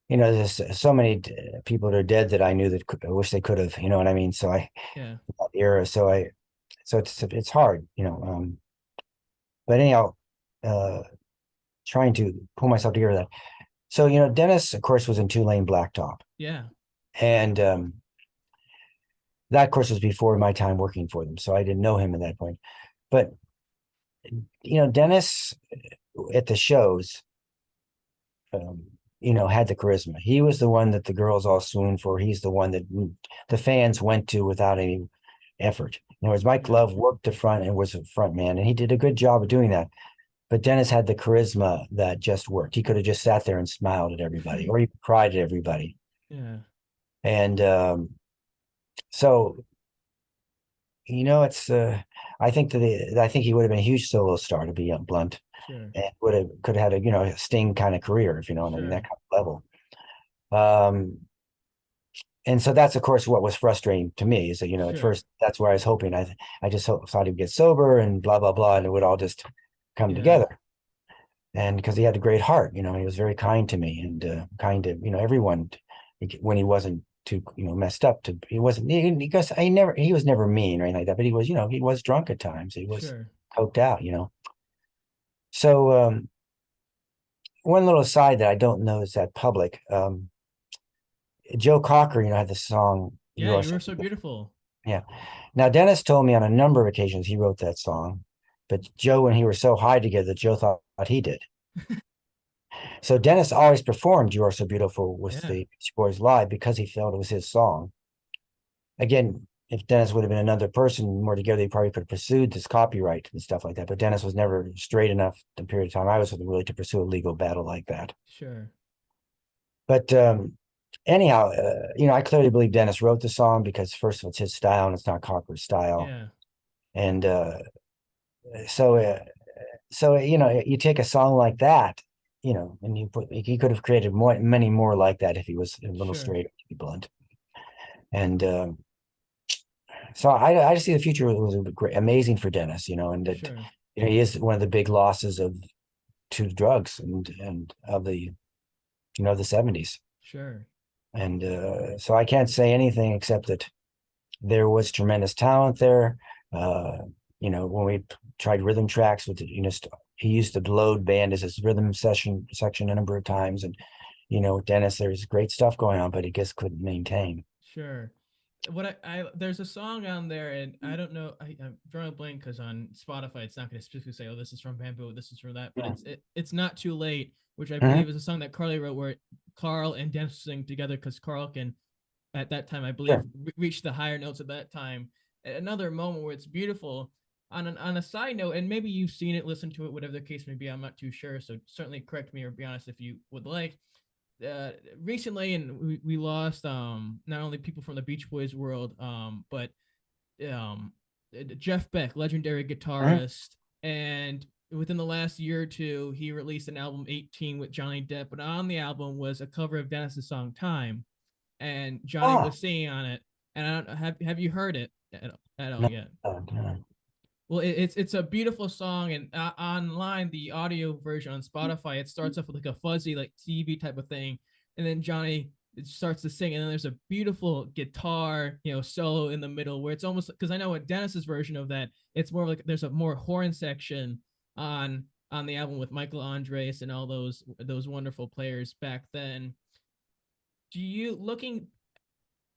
there's so many people that are dead that I knew that I wish they could have, you know what I mean? So that era. So it's hard, but anyhow, trying to pull myself together that. So, Dennis, of course, was in Two-Lane Blacktop. Yeah. And that, of course, was before my time working for them. So I didn't know him at that point. But, Dennis at the shows, had the charisma. He was the one that the girls all swooned for. He's the one that the fans went to without any effort. In other words, Mike Love worked the front and was a front man, and he did a good job of doing that. But Dennis had the charisma that just worked. He could have just sat there and smiled at everybody, or he cried at everybody. Yeah. And so, it's I think he would have been a huge solo star, to be blunt. Sure. And could have had a Sting kind of career, if you know what I mean, that kind of level. And so that's, of course, what was frustrating to me, is that, at first, that's where I was hoping. I just thought he'd get sober and blah, blah, blah, and it would all just come together. And because he had a great heart, he was very kind to me and kind to, everyone when he wasn't too, messed up he wasn't, because he was never mean or anything like that, but he was, he was drunk at times. He was Sure. coked out. So, one little aside that I don't know is that public, Joe Cocker, had the song, Yeah, You Are you So were so Beautiful. beautiful. Yeah. Now, Dennis told me on a number of occasions he wrote that song, but Joe and he were so high together, Joe thought he did. So Dennis always performed You Are So Beautiful with Yeah, the Beach Boys live because he felt it was his song. Again, if Dennis would have been another person more together, he probably could have pursued this copyright and stuff like that. But Dennis was never straight enough the period of time I was with him really to pursue a legal battle like that. sure. But anyhow, I clearly believe Dennis wrote the song because first of all, it's his style and it's not Cocker's style. Yeah, And so you take a song like that, and he could have created many more like that if he was a little sure, straight, to be blunt. And so I just see the future was great, amazing for Dennis, and that sure, he is one of the big losses to drugs and of the 70s. sure, And so I can't say anything except that there was tremendous talent there. Uh, when we tried rhythm tracks with he used the load band as his rhythm section a number of times. And, Dennis, there's great stuff going on, but he just couldn't maintain. sure. What I there's a song on there, and I don't know. I'm drawing a blank because on Spotify it's not going to specifically say, "Oh, this is from Bamboo, this is from that," but Yeah. it's not too late, which I Mhm. believe is a song that Carly wrote, where Carl and Dennis sing together because Carl can, at that time, I believe, Sure. reach the higher notes at that time. Another moment where it's beautiful. On a side note, and maybe you've seen it, listened to it, whatever the case may be, I'm not too sure. So certainly correct me or be honest if you would like. Recently, and we lost not only people from the Beach Boys world, but um Jeff Beck, legendary Mhm. guitarist, and within the last year or two, he released an album 18 with Johnny Depp, but on the album was a cover of Dennis's song Time, and Johnny Oh, was singing on it. And I don't have you heard it at all no, yet? no. Well, it's a beautiful song, and online the audio version on Spotify, it starts off with like a fuzzy like TV type of thing, and then Johnny starts to sing, and then there's a beautiful guitar solo in the middle where it's almost because I know what Dennis's version of that, it's more like there's a more horn section on the album with Michael Andres and all those wonderful players back then. Do you looking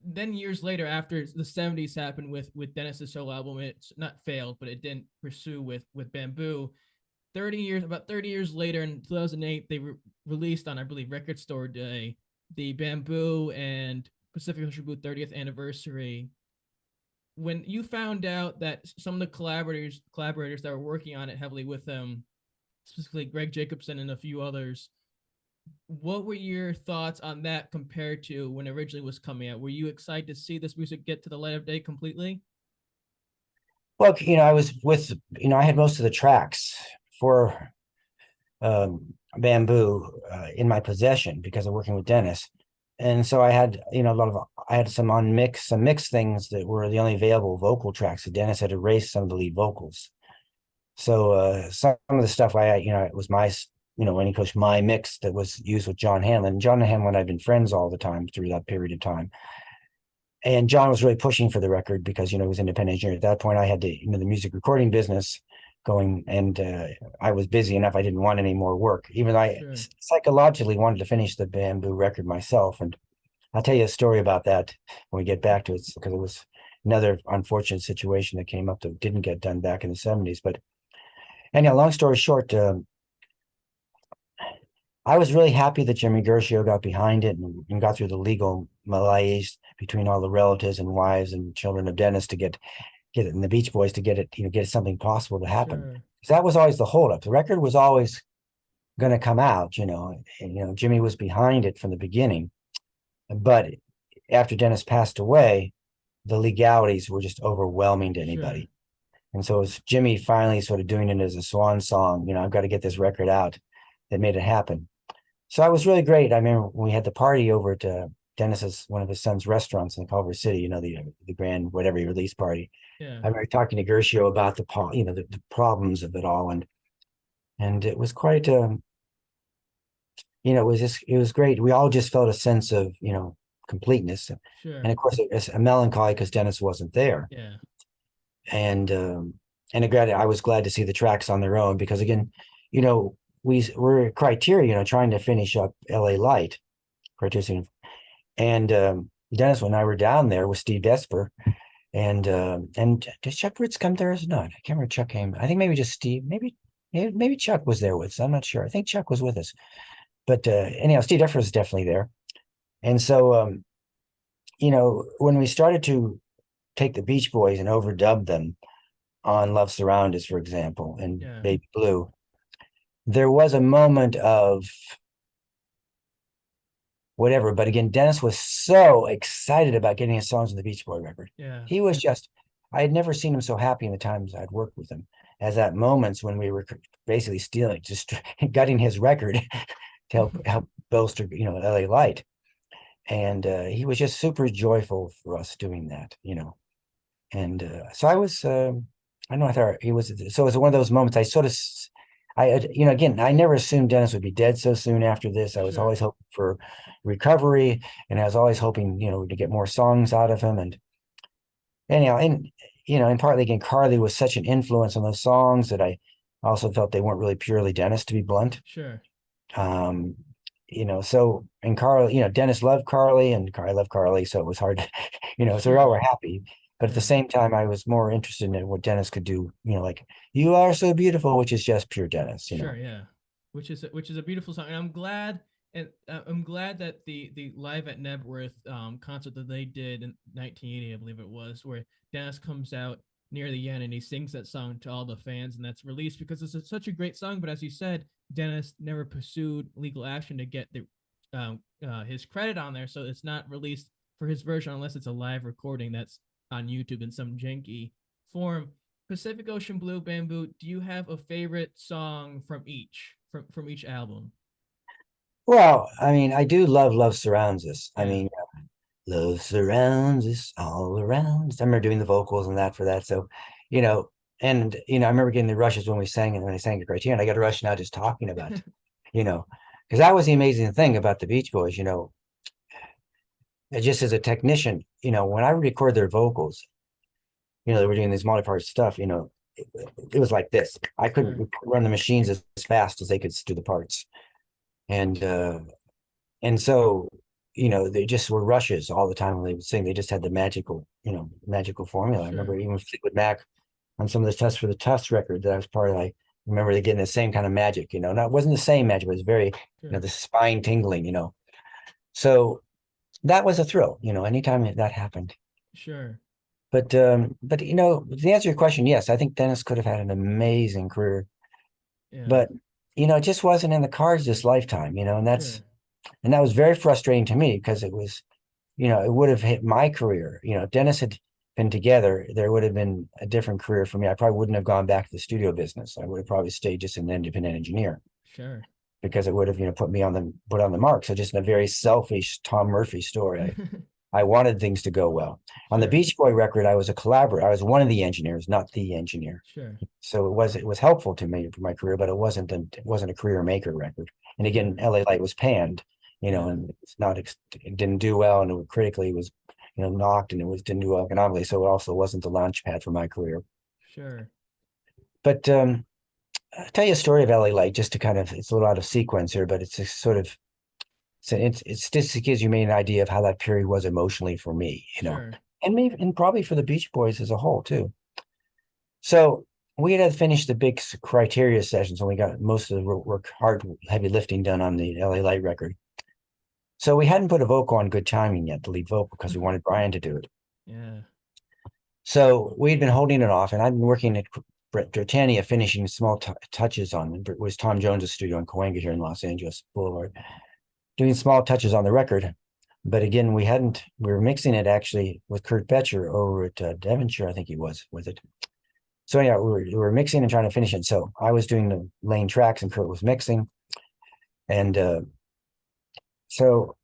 then years later after the 70s happened with Dennis's solo album, it's not failed but it didn't pursue with Bamboo. 30 years later in 2008 they released on, I believe, Record Store Day, the Bamboo and Pacific Ocean Blue 30th anniversary. When you found out that some of the collaborators that were working on it heavily with them, specifically Greg Jacobson and a few others, what were your thoughts on that compared to when it originally was coming out? Were you excited to see this music get to the light of day completely? Well, I was with, I had most of the tracks for Bamboo in my possession because of working with Dennis. And so I had, I had some mixed things that were the only available vocal tracks. So Dennis had erased some of the lead vocals. So some of the stuff it was my, when he pushed my mix that was used with John Hanlon. John and Hanlon had been friends all the time through that period of time. And John was really pushing for the record because, he was independent engineer. At that point, I had the music recording business going, and I was busy enough. I didn't want any more work, even though I Sure. psychologically wanted to finish the Bamboo record myself. And I'll tell you a story about that when we get back to it, because it was another unfortunate situation that came up that didn't get done back in the 70s. But anyhow, long story short, I was really happy that Jimmy Gershio got behind it and got through the legal malaise between all the relatives and wives and children of Dennis to get it, and the Beach Boys to get it, get something possible to happen. Sure. Because that was always the holdup. The record was always going to come out, and Jimmy was behind it from the beginning. But after Dennis passed away, the legalities were just overwhelming to Sure. anybody. And so it was Jimmy finally sort of doing it as a swan song, I've got to get this record out, that made it happen. So it was really great. I remember when we had the party over at Dennis's, one of his son's restaurants in Culver City, the grand whatever release party. Yeah. I remember talking to Gershio about the problems of it all, And it was quite, it was great. We all just felt a sense of, completeness. Sure. And of course, it's a melancholy because Dennis wasn't there. Yeah. And again, I was glad to see the tracks on their own because again, we're Criteria, trying to finish up LA Light, Criteria. And Dennis and I were down there with Steve Desper. And did Chuck Ritz come there or not? I can't remember. Chuck came. I think maybe just Steve. Maybe Chuck was there with us. I'm not sure. I think Chuck was with us. But anyhow, Steve Desper was definitely there. And so, when we started to take the Beach Boys and overdub them on Love Surround Us, for example, and Yeah. Baby Blue, there was a moment of whatever. But again, Dennis was so excited about getting his songs on the Beach Boy record. Yeah. He was just, I had never seen him so happy in the times I'd worked with him as at moments when we were basically stealing, just gutting his record to help bolster, LA Light. And he was just super joyful for us doing that, And so I was, I don't know, I thought he was, so it was one of those moments again, I never assumed Dennis would be dead so soon after this. I was Sure. always hoping for recovery, and I was always hoping, to get more songs out of him. And anyhow, and partly again, Carly was such an influence on those songs that I also felt they weren't really purely Dennis, to be blunt. Sure. So, and Carly, Dennis loved Carly and I loved Carly. So it was hard, so we all were happy. But at the same time, I was more interested in what Dennis could do, like "You Are So Beautiful," which is just pure Dennis, Sure, yeah. Which is a beautiful song. And I'm glad that the Live at Nebworth concert that they did in 1980, I believe it was, where Dennis comes out near the end and he sings that song to all the fans, and that's released because it's such a great song. But as you said, Dennis never pursued legal action to get his credit on there, so it's not released for his version unless it's a live recording that's on YouTube in some janky form. Pacific Ocean Blue, Bamboo, do you have a favorite song from each album? Well, I mean, I do love "Love Surrounds Us." Yeah. I mean, love surrounds us all around. I remember doing the vocals and that for that. So, and I remember getting the rushes when we sang it, when I sang the Criterion. I got a rush now just talking about it, because that was the amazing thing about the Beach Boys, just as a technician, when I record their vocals, they were doing this multi-part stuff, it was like this. I couldn't run the machines as fast as they could do the parts. And so, they just were rushes all the time when they would sing. They just had the magical formula. I remember even with Fleetwood Mac on some of the Tusk for the Tusk record that I was part of, I remember they getting the same kind of magic, Now, it wasn't the same magic, but it was very, the spine tingling, So that was a thrill, anytime that happened. Sure. But to answer your question, yes, I think Dennis could have had an amazing career. Yeah. But it just wasn't in the cards this lifetime, and that was very frustrating to me because it was, it would have hit my career. If Dennis had been together, there would have been a different career for me. I probably wouldn't have gone back to the studio business. I would have probably stayed just an independent engineer. Sure. Because it would have, put on the mark. So just in a very selfish Tom Murphy story, I wanted things to go well. On the Beach Boy record, I was a collaborator. I was one of the engineers, not the engineer. Sure. So it was helpful to me for my career, but it wasn't a career maker record. And again, LA Light was panned, and it didn't do well, and it critically was, knocked, and didn't do well economically. So it also wasn't the launch pad for my career. Sure. But I'll tell you a story of LA Light just to it's a little out of sequence here, but it's a sort of, it's just to give you an idea of how that period was emotionally for me, and maybe, and probably for the Beach Boys as a whole too. So we had finished the big Criteria sessions, and we got most of the work, hard, heavy lifting done on the LA Light record. So we hadn't put a vocal on Good Timing yet, the lead vocal, because we wanted Brian to do it. Yeah. So we'd been holding it off, and I'd been working at Britannia, finishing small touches on it. Was Tom Jones's studio in Cahuenga here in Los Angeles Boulevard, doing small touches on the record. But again, we were mixing it actually with Kurt Betcher over at Devonshire, I think he was with it. So anyhow, we were mixing and trying to finish it. So I was doing the lane tracks and Kurt was mixing. And so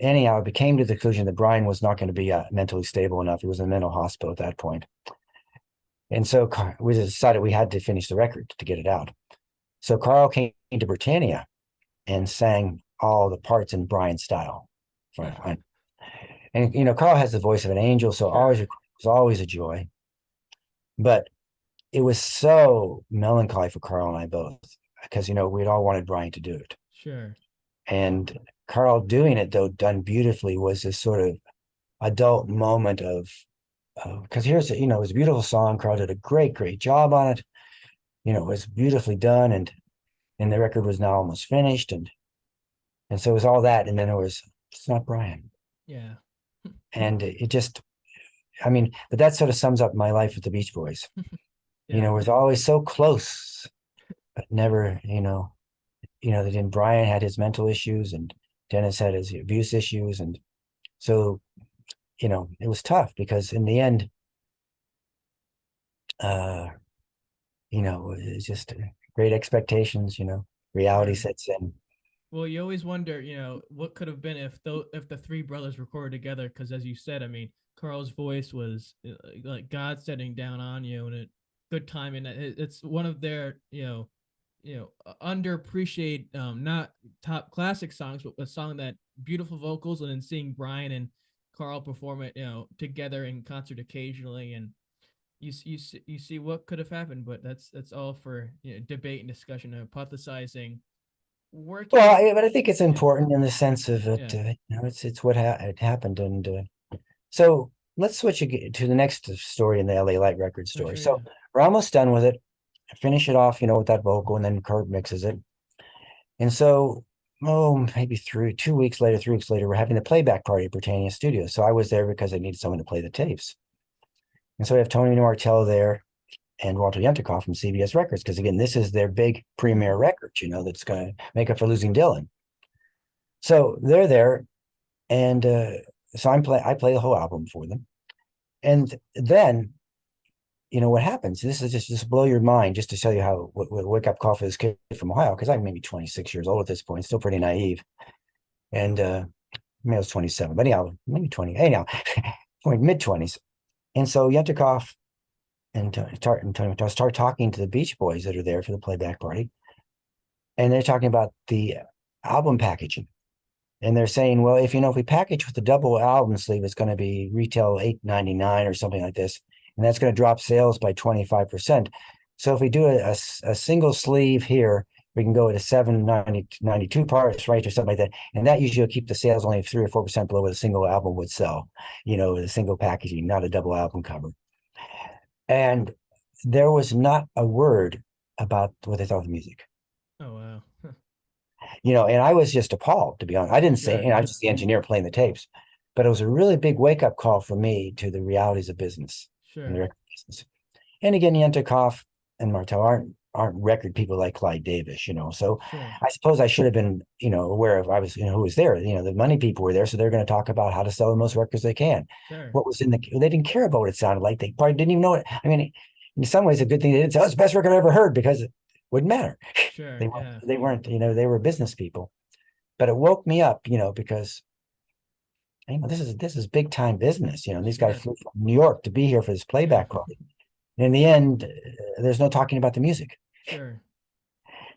anyhow, it became to the conclusion that Brian was not going to be mentally stable enough. He was in a mental hospital at that point. And so we decided we had to finish the record to get it out. So Carl came to Britannia and sang all the parts in Brian's style. And Carl has the voice of an angel, so Sure. it was always a joy. But it was so melancholy for Carl and I both, because we'd all wanted Brian to do it. Sure. And Carl doing it, though done beautifully, was this sort of adult moment of because it was a beautiful song. Carl did a great job on it. It was beautifully done, and the record was now almost finished, and so it was all that, and then it's not Brian. Yeah. And it just, but that sort of sums up my life with the Beach Boys. Yeah. It was always so close, but never, then Brian had his mental issues and Dennis had his abuse issues. And so, it was tough because in the end, it's just great expectations, reality Sure. sets in. Well, you always wonder, what could have been if the three brothers recorded together. Because as you said, Carl's voice was like God setting down on you, and a good time. And it's one of their, underappreciated, not top classic songs, but a song that beautiful vocals, and then seeing Brian and Carl perform it, together in concert occasionally, and you see what could have happened. But that's all for debate and discussion, hypothesizing. Working. Well, but I think it's important in the sense of it. Yeah. It's what it happened, and so let's switch to the next story in the LA Light record story. Sure, So yeah. we're almost done with it. Finish it off, with that vocal, and then Kurt mixes it. And so, maybe 2 weeks later, 3 weeks later, we're having the playback party at Britannia Studios. So I was there because I needed someone to play the tapes. And so we have Tony Martell there and Walter Yentikoff from CBS Records, because again, this is their big premiere record, that's going to make up for losing Dylan. So they're there, and so I play the whole album for them, and then what happens. This is just blow your mind, just to tell you how what wake up call for this kid from Ohio, because I'm maybe 26 years old at this point, still pretty naive, and maybe I was 27, but anyhow, maybe 20. Anyhow, mid-20s, and so Yentikoff and Tony start talking to the Beach Boys that are there for the playback party, and they're talking about the album packaging, and they're saying, well, if we package with the double album sleeve, it's going to be retail $8.99 or something like this, and that's going to drop sales by 25%. So if we do a single sleeve here, we can go at a 792 parts, right, or something like that, and that usually will keep the sales only 3 or 4% below what a single album would sell, with a single packaging, not a double album cover. And there was not a word about what they thought of the music. Oh wow. And I was just appalled, to be honest. I didn't say, Sure. I was just the engineer playing the tapes, but it was a really big wake-up call for me to the realities of business and the Sure. record business. And again, Yentikoff and Martell aren't record people like Clyde Davis, so Sure. I suppose I should have been, aware of who was there. The money people were there, so they're going to talk about how to sell the most records they can. Sure. What was they didn't care about what it sounded like. They probably didn't even know it. In some ways, a good thing they didn't say, oh, it's the best record I ever heard, because it wouldn't matter. Sure. They weren't, they were business people. But it woke me up, because this is big time business. These guys flew from New York to be here for this playback party. And in the end, there's no talking about the music. Sure.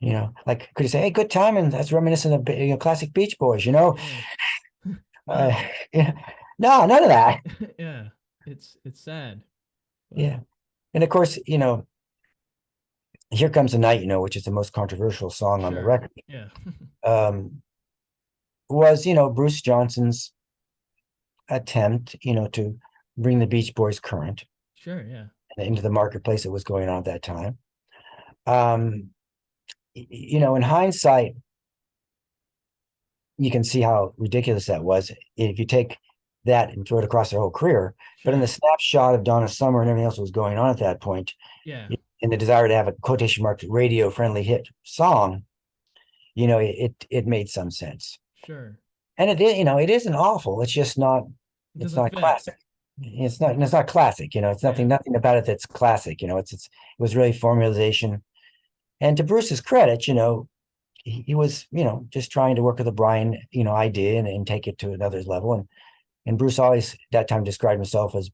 Like, could you say, hey, good time, and that's reminiscent of classic Beach Boys, Yeah. yeah. No, none of that. Yeah, it's sad. Yeah. And of course, Here Comes the Night, which is the most controversial song on the record. Yeah. Was, Bruce Johnson's attempt, to bring the Beach Boys current. Sure, yeah. Into the marketplace that was going on at that time. In hindsight, you can see how ridiculous that was if you take that and throw it across their whole career. Sure. But in the snapshot of Donna Summer and everything else that was going on at that point, yeah, in the desire to have a quotation mark radio friendly hit song, it made some sense. Sure. And it isn't awful. It's just not. It's not classic. It's not classic. It's nothing about it that's classic. It was really formalization. And to Bruce's credit, he was, just trying to work with the Brian, idea and take it to another level. And Bruce always at that time described himself as,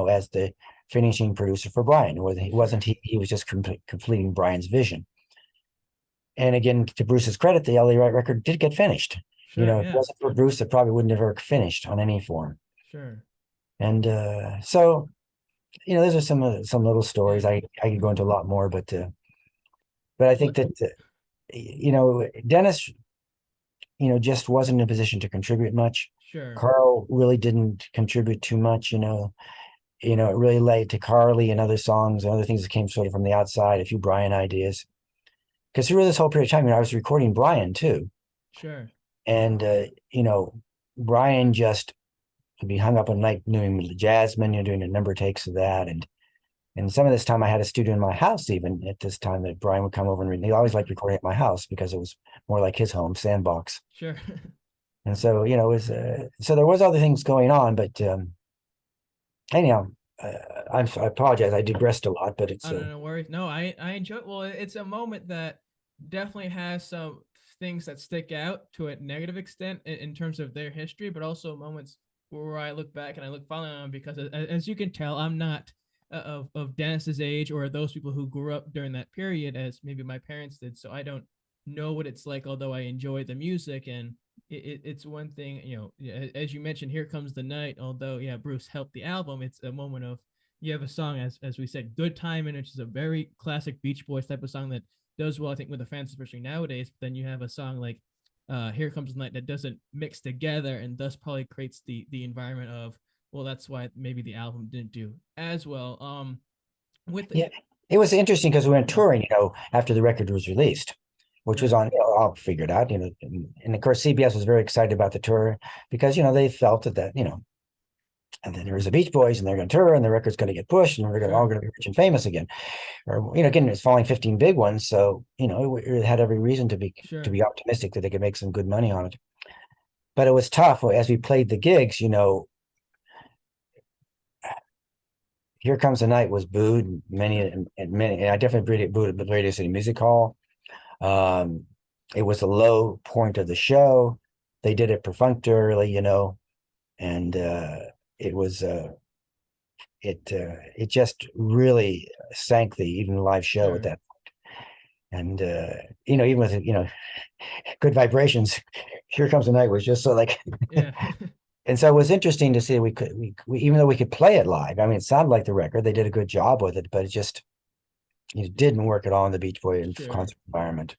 as the finishing producer for Brian. He wasn't, he was just completing Brian's vision. And again, to Bruce's credit, the LA Wright record did get finished. Sure. If it Yeah. wasn't for Bruce, it probably wouldn't have ever finished on any form. Sure. And so, those are some little stories. Yeah. I could go into a lot more, but I think that Dennis, just wasn't in a position to contribute much. Sure. Carl really didn't contribute too much. It really led to Carly and other songs and other things that came sort of from the outside, a few Brian ideas. Because through this whole period of time, I was recording Brian too. Sure. And, Brian just would be hung up all night doing Jasmine, doing a number of takes of that. And some of this time I had a studio in my house, even at this time that Brian would come over and read. He always liked recording at my house because it was more like his home sandbox. Sure. And so, it was, so there was other things going on, but anyhow, I apologize. I digressed a lot, but it's, Oh, no worries. No, I enjoy it. Well, it's a moment that definitely has some things that stick out to a negative extent in terms of their history, but also moments where I look back and I look fondly on them because, as you can tell, I'm not of Dennis's age or those people who grew up during that period as maybe my parents did. So I don't know what it's like, although I enjoy the music. And it's one thing, as you mentioned, Here Comes the Night, although, yeah, Bruce helped the album, it's a moment of, you have a song, as we said, Good Time, and which is a very classic Beach Boys type of song that does well, I think, with the fans, especially nowadays. But then you have a song like Here Comes the Night that doesn't mix together and thus probably creates the environment of, well, that's why maybe the album didn't do as well. With yeah, it was interesting because we went yeah, touring, after the record was released, which was right, on, all figured out, and of course CBS was very excited about the tour because, they felt that, and then there was the Beach Boys and they're going to tour and the record's going to get pushed and we're all sure, going to be rich and famous again. Or, again, it's following 15 big ones. So, it had every reason to sure, be optimistic that they could make some good money on it. But it was tough as we played the gigs, Here Comes the Night was booed and I definitely booed at the Radio City Music Hall. It was a low point of the show. They did it perfunctorily, and it was it just really sank the even live show at sure, that. And even with Good Vibrations, Here Comes the Night was just so like, yeah, and so it was interesting to see we even though we could play it live. I mean, it sounded like the record. They did a good job with it, but it didn't work at all in the Beach Boy sure. concert environment.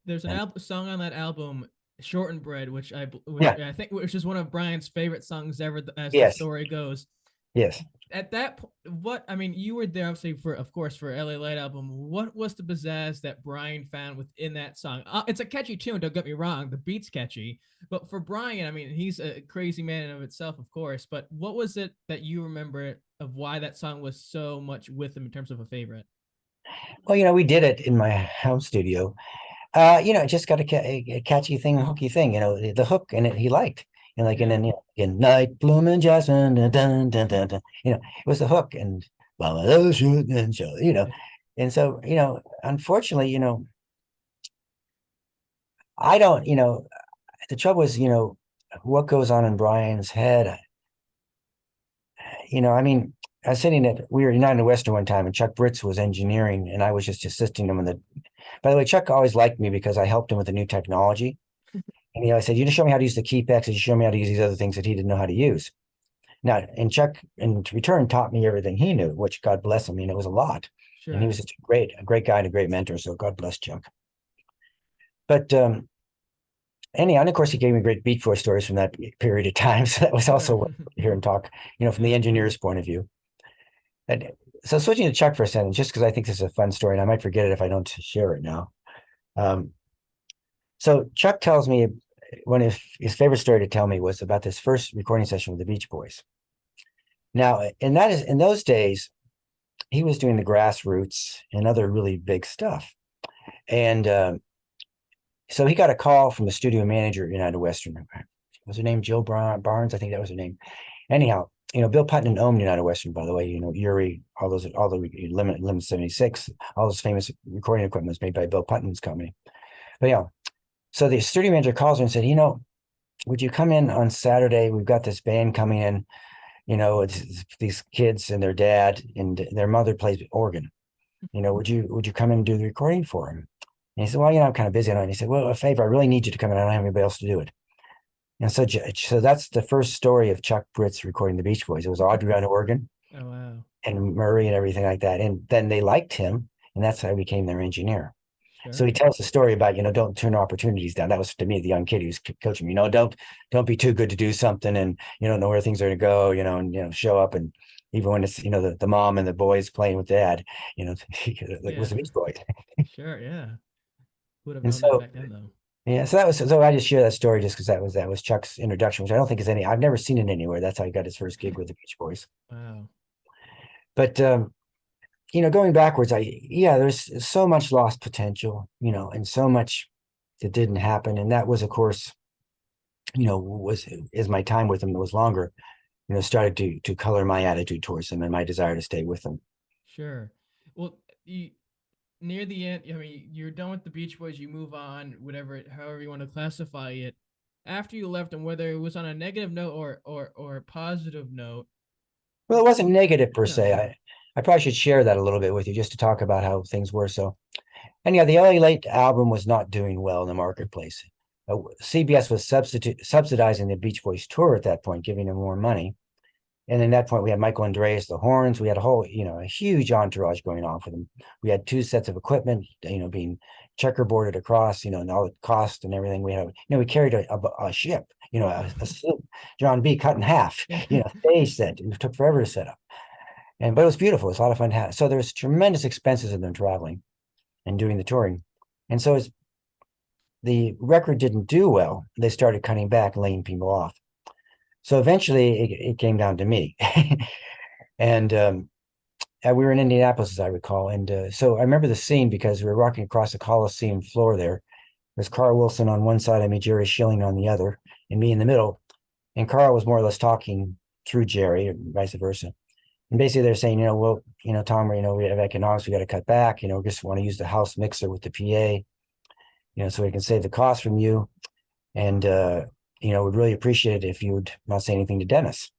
There's an And song on that album, Short and Bread, which yeah, I think which is one of Brian's favorite songs ever, as the yes, story goes. yes. At that point, what I mean, you were there obviously for, of course, for LA Light album. What was the pizzazz that Brian found within that song? It's a catchy tune, don't get me wrong, the beat's catchy, but for Brian, I mean, he's a crazy man in of itself, of course, but what was it that you remember of why that song was so much with him in terms of a favorite? Well, we did it in my home studio. It just got a catchy thing, a hooky thing, the hook and he liked. And like, and Yeah, then, in Night Blooming Jasmine, dun, dun, dun, dun, dun, it was the hook and, well, and so, unfortunately, I don't, the trouble is, what goes on in Brian's head, I mean, I was sitting we were United Western one time and Chuck Britz was engineering and I was just assisting him by the way, Chuck always liked me because I helped him with the new technology. And I said, you just show me how to use the key packs and you show me how to use these other things that he didn't know how to use. Now, and Chuck in return taught me everything he knew, which God bless him. It was a lot. And he sure, was such a great guy and a great mentor. So God bless Chuck. But anyhow, and of course he gave me great Beach Boy stories from that period of time. So that was sure, also what to hear him talk, from the yeah, engineer's point of view. And so switching to Chuck for a second, just because I think this is a fun story and I might forget it if I don't share it now. So Chuck tells me one of his favorite story to tell me was about this first recording session with the Beach Boys. Now, and that is in those days, he was doing the Grassroots and other really big stuff. And so he got a call from the studio manager at United Western. Was her name Jill Barnes? I think that was her name. Anyhow, Bill Putnam owned United Western, by the way, Uri, all the Limit 76, all those famous recording equipment was made by Bill Putnam's company. But yeah, so the studio manager calls her and said, would you come in on Saturday? We've got this band coming in, it's these kids and their dad and their mother plays organ. Would you come in and do the recording for him? And he said, well, I'm kind of busy. And he said, well, a favor, I really need you to come in. I don't have anybody else to do it. And so that's the first story of Chuck Britz recording the Beach Boys. It was Audrey on organ Oh, wow. and Murray and everything like that. And then they liked him, and that's how I became their engineer. Sure. So he tells the story about, don't turn opportunities down. That was to me, the young kid who was coaching me, don't be too good to do something and you don't know where things are going to go, and show up. And even when it's, the mom and the boys playing with dad, it was the Beach Boys. Sure. Yeah. Would have And known that so, back then, though. yeah, so I just share that story just because that was Chuck's introduction, which I don't think is I've never seen it anywhere. That's how he got his first gig with the Beach Boys. Wow. But, going backwards, there's so much lost potential, and so much that didn't happen. And that was, of course, as my time with them was longer, started to color my attitude towards them and my desire to stay with them. Sure. Well, near the end, I mean, you're done with the Beach Boys, you move on, however you want to classify it. After you left them, whether it was on a negative note or a positive note. Well, it wasn't negative per se. I probably should share that a little bit with you just to talk about how things were. So anyhow, the LA Late album was not doing well in the marketplace. CBS was subsidizing the Beach Boys tour at that point, giving them more money. And in that point, we had Michael Andreas, the horns. We had a huge entourage going on for them. We had 2 sets of equipment, being checkerboarded across, and all the cost and everything. We carried a ship, a sloop, John B. cut in half, stage set. It took forever to set up. But it was beautiful. It was a lot of fun. So there's tremendous expenses in them traveling and doing the touring. And so as the record didn't do well, they started cutting back, laying people off. So eventually it came down to me. And we were in Indianapolis, as I recall. And so I remember the scene because we were walking across the Coliseum floor there. There's Carl Wilson on one side of me, Jerry Schilling on the other, and me in the middle. And Carl was more or less talking through Jerry, or vice versa. And basically they're saying, well, Tom, we have economics, we got to cut back, we just want to use the house mixer with the PA, so we can save the cost from you. And, would really appreciate it if you would not say anything to Dennis,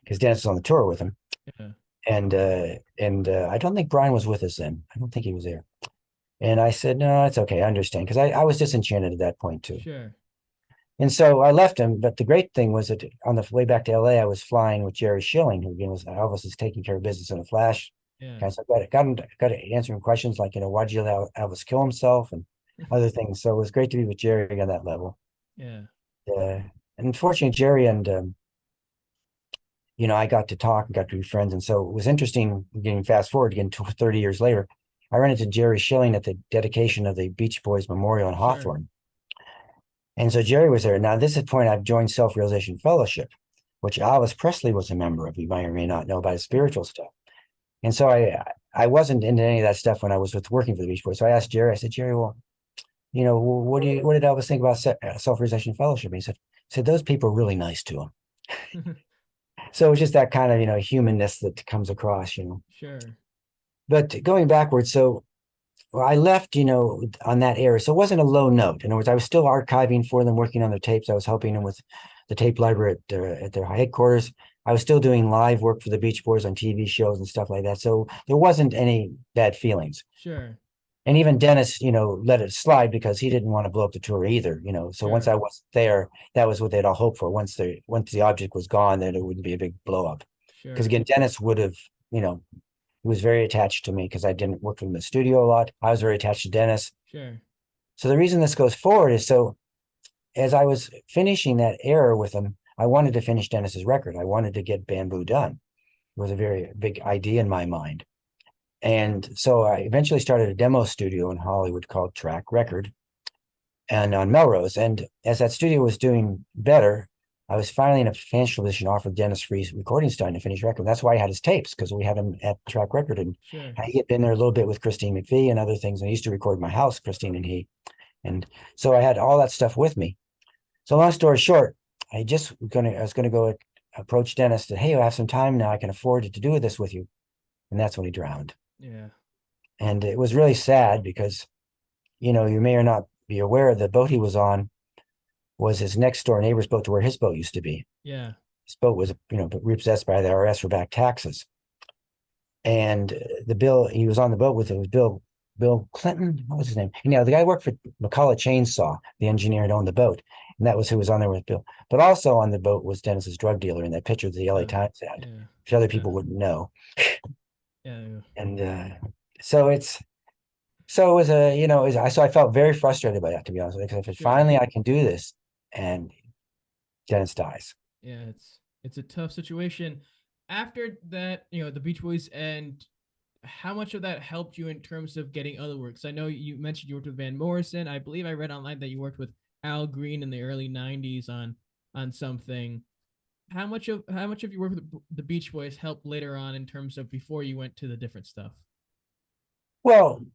because Dennis was on the tour with him. Yeah. And I don't think Brian was with us then. I don't think he was there. And I said, no, it's okay. I understand. Because I was disenchanted at that point too. Sure. And so I left him. But the great thing was that on the way back to LA, I was flying with Jerry Schilling, who again was Elvis is taking care of business in a flash. Yeah. So I got to answer him questions like, why'd you let Elvis kill himself and other things. So it was great to be with Jerry on that level. Yeah. And unfortunately, Jerry and I got to talk and got to be friends. And so it was interesting getting fast forward again 30 years later. I ran into Jerry Schilling at the dedication of the Beach Boys Memorial in Hawthorne. And so Jerry was there. Now, this is the point I've joined Self-Realization Fellowship, which Elvis Presley was a member of. You might or may not know about his spiritual stuff. And so I wasn't into any of that stuff when I was working for the Beach Boys. So I asked Jerry, I said, Jerry, well, what did Elvis think about Self-Realization Fellowship? And he said, those people are really nice to him. So it was just that kind of, humanness that comes across, Sure. But going backwards, so I left, on that era. So it wasn't a low note. In other words, I was still archiving for them, working on their tapes. I was helping them with the tape library at their headquarters. I was still doing live work for the Beach Boys on TV shows and stuff like that. So there wasn't any bad feelings. Sure. And even Dennis, let it slide because he didn't want to blow up the tour either, So Sure. once I was there, that was what they'd all hoped for. Once the object was gone, then it wouldn't be a big blow up. Sure. Because again, Dennis would have, he was very attached to me because I didn't work with him in the studio a lot. I was very attached to Dennis. Sure. So the reason this goes forward is so as I was finishing that era with him, I wanted to finish Dennis's record. I wanted to get Bamboo done. It was a very big idea in my mind. And so I eventually started a demo studio in Hollywood called Track Record and on Melrose. And as that studio was doing better, I was finally in a financial position to offer Dennis free recording time to finish record. That's why I had his tapes, because we had him at Track Record. And Sure. he had been there a little bit with Christine McVie and other things. And I used to record my house, Christine and he. And so I had all that stuff with me. So long story short, I was going to go approach Dennis that, hey, I have some time now. I can afford to do this with you. And that's when he drowned. Yeah. And it was really sad because, you may or not be aware the boat he was on was his next door neighbor's boat to where his boat used to be. Yeah. His boat was, repossessed by the IRS for back taxes. And the bill he was on the boat with, it was Bill Clinton. What was his name? The guy who worked for McCullough Chainsaw, the engineer who owned the boat. And that was who was on there with Bill. But also on the boat was Dennis's drug dealer in that picture that the LA Times had, Yeah. which other people wouldn't know. Yeah. And so it was so I felt very frustrated by that, to be honest with you, because finally I can do this, and Dennis dies. Yeah, it's a tough situation. After that, the Beach Boys, and how much of that helped you in terms of getting other works? I know you mentioned you worked with Van Morrison. I believe I read online that you worked with Al Green in the early '90s on something. How much of your work with the Beach Boys helped later on in terms of before you went to the different stuff? Well,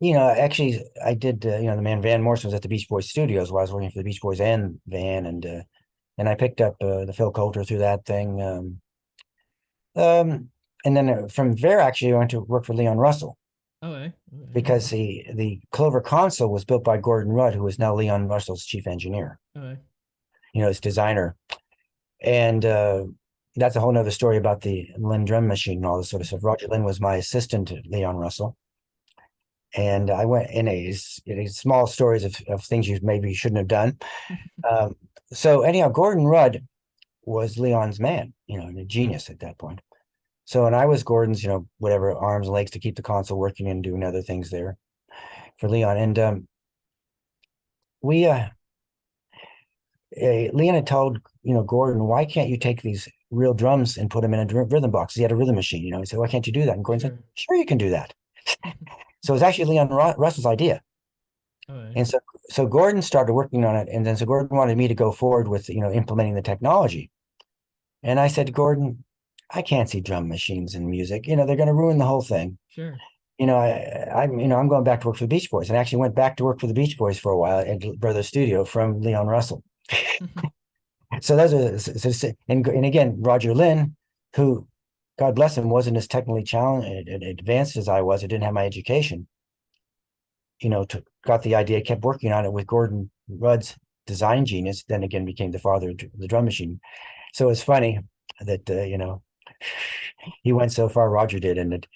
actually, I did. The man Van Morrison was at the Beach Boys studios while I was working for the Beach Boys and Van, and I picked up the Phil Coulter through that thing. And then from there, actually, I went to work for Leon Russell. Okay. Because the Clover console was built by Gordon Rudd, who is now Leon Russell's chief engineer. Okay. His designer. And that's a whole nother story about the Lynn drum machine and all this sort of stuff. Roger Lynn was my assistant to Leon Russell. And I went in a small stories of things you maybe shouldn't have done. So anyhow, Gordon Rudd was Leon's man, a genius at that point. So, and I was Gordon's, whatever, arms and legs to keep the console working and doing other things there for Leon. And Leon had told, Gordon, why can't you take these real drums and put them in a rhythm box? He had a rhythm machine, he said, why can't you do that? And Gordon said, sure, you can do that. So it was actually Leon Russell's idea. Okay. And so Gordon started working on it. And then so Gordon wanted me to go forward with, implementing the technology. And I said, Gordon, I can't see drum machines in music. They're going to ruin the whole thing. Sure. I'm going back to work for the Beach Boys, and actually went back to work for the Beach Boys for a while at Brother Studio from Leon Russell. So those are, and again, Roger Lynn, who, God bless him, wasn't as technically challenged, advanced as I was. I didn't have my education. Got the idea, kept working on it with Gordon Rudd's design genius. Then again, became the father of the drum machine. So it's funny that he went so far, Roger did, and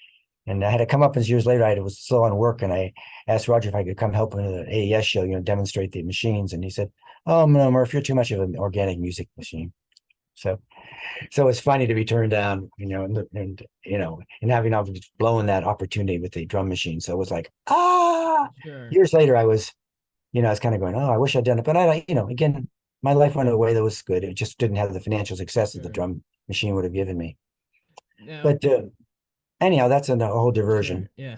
I had to come up as years later. I was slow on work, and I asked Roger if I could come help in the AES show, demonstrate the machines. And he said, "Oh no, Murph, you're too much of an organic music machine." So it's funny to be turned down, and having blown that opportunity with the drum machine. So it was like, Sure. Years later, I was kind of going, oh, I wish I'd done it, but again, my life went in a way that was good. It just didn't have the financial success that the drum machine would have given me. Now, but anyhow, that's a whole diversion. Sure.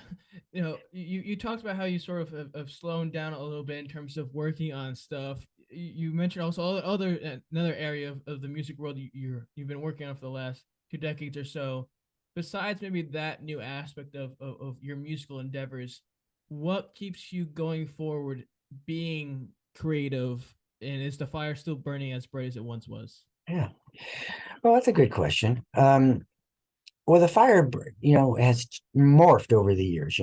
Yeah. You talked about how you sort of have slowed down a little bit in terms of working on stuff. You mentioned also another area of the music world you've been working on for the last 2 decades or so. Besides maybe that new aspect of your musical endeavors, what keeps you going forward, being creative, and is the fire still burning as bright as it once was? Yeah. Well, that's a good question. Well, the fire, has morphed over the years,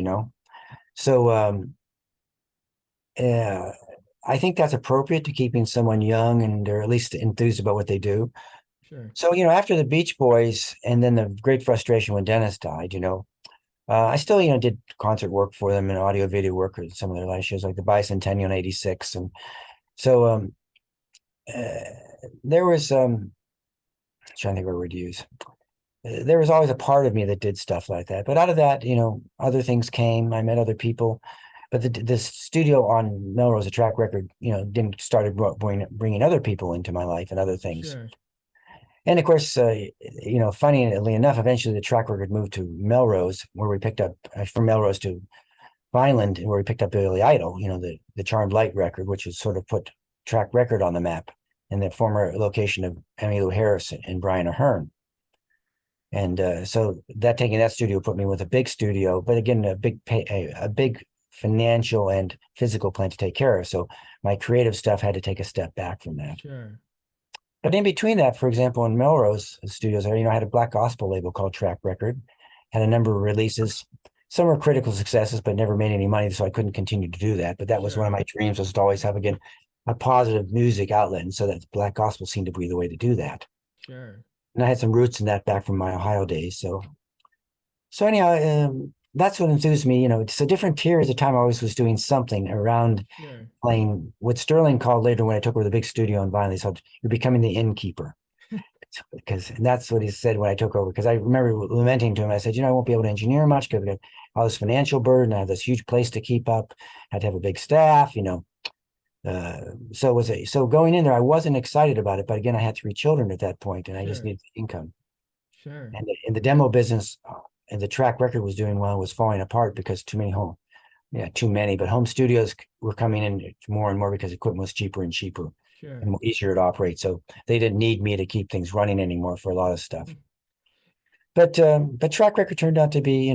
So I think that's appropriate to keeping someone young and they're at least enthused about what they do. Sure. So, after the Beach Boys and then the great frustration when Dennis died, I still, did concert work for them and audio video work for some of their live shows, like the Bicentennial in '86. And so there was, I'm trying to think of a word to use. There was always a part of me that did stuff like that. But out of that, other things came. I met other people. But the studio on Melrose, a track record, didn't started bringing other people into my life and other things. Sure. And of course, funnily enough, eventually the track record moved to Melrose, where we picked up from Melrose to Vineland, where we picked up Billy Idol, the Charmed Light record, which has sort of put track record on the map, in the former location of Emmylou Harris and Brian Ahern. And so taking that studio put me with a big studio, but again, a big financial and physical plan to take care of. So my creative stuff had to take a step back from that. Sure. But in between that, for example, in Melrose Studios, I had a black gospel label called Track Record, had a number of releases. Some were critical successes, but never made any money, so I couldn't continue to do that. But that was one of my dreams, was to always have, again, a positive music outlet. And so that black gospel seemed to be the way to do that. Sure. And I had some roots in that back from my Ohio days. So anyhow, that's what enthused me. So different periods of time, I always was doing something around Sure. playing what Sterling called later when I took over the big studio in Vineland. He said, "You're becoming the innkeeper." Because that's what he said when I took over. Because I remember lamenting to him, I said, I won't be able to engineer much because we got all this financial burden. I have this huge place to keep up. I had to have a big staff. So going in there, I wasn't excited about it. But again, I had 3 children at that point, and I just Sure. needed income. Sure. And in the demo business, and the track record was doing well, was falling apart because too many, but home studios were coming in more and more because equipment was cheaper and cheaper Sure. and easier to operate. So they didn't need me to keep things running anymore for a lot of stuff. But track record turned out to be,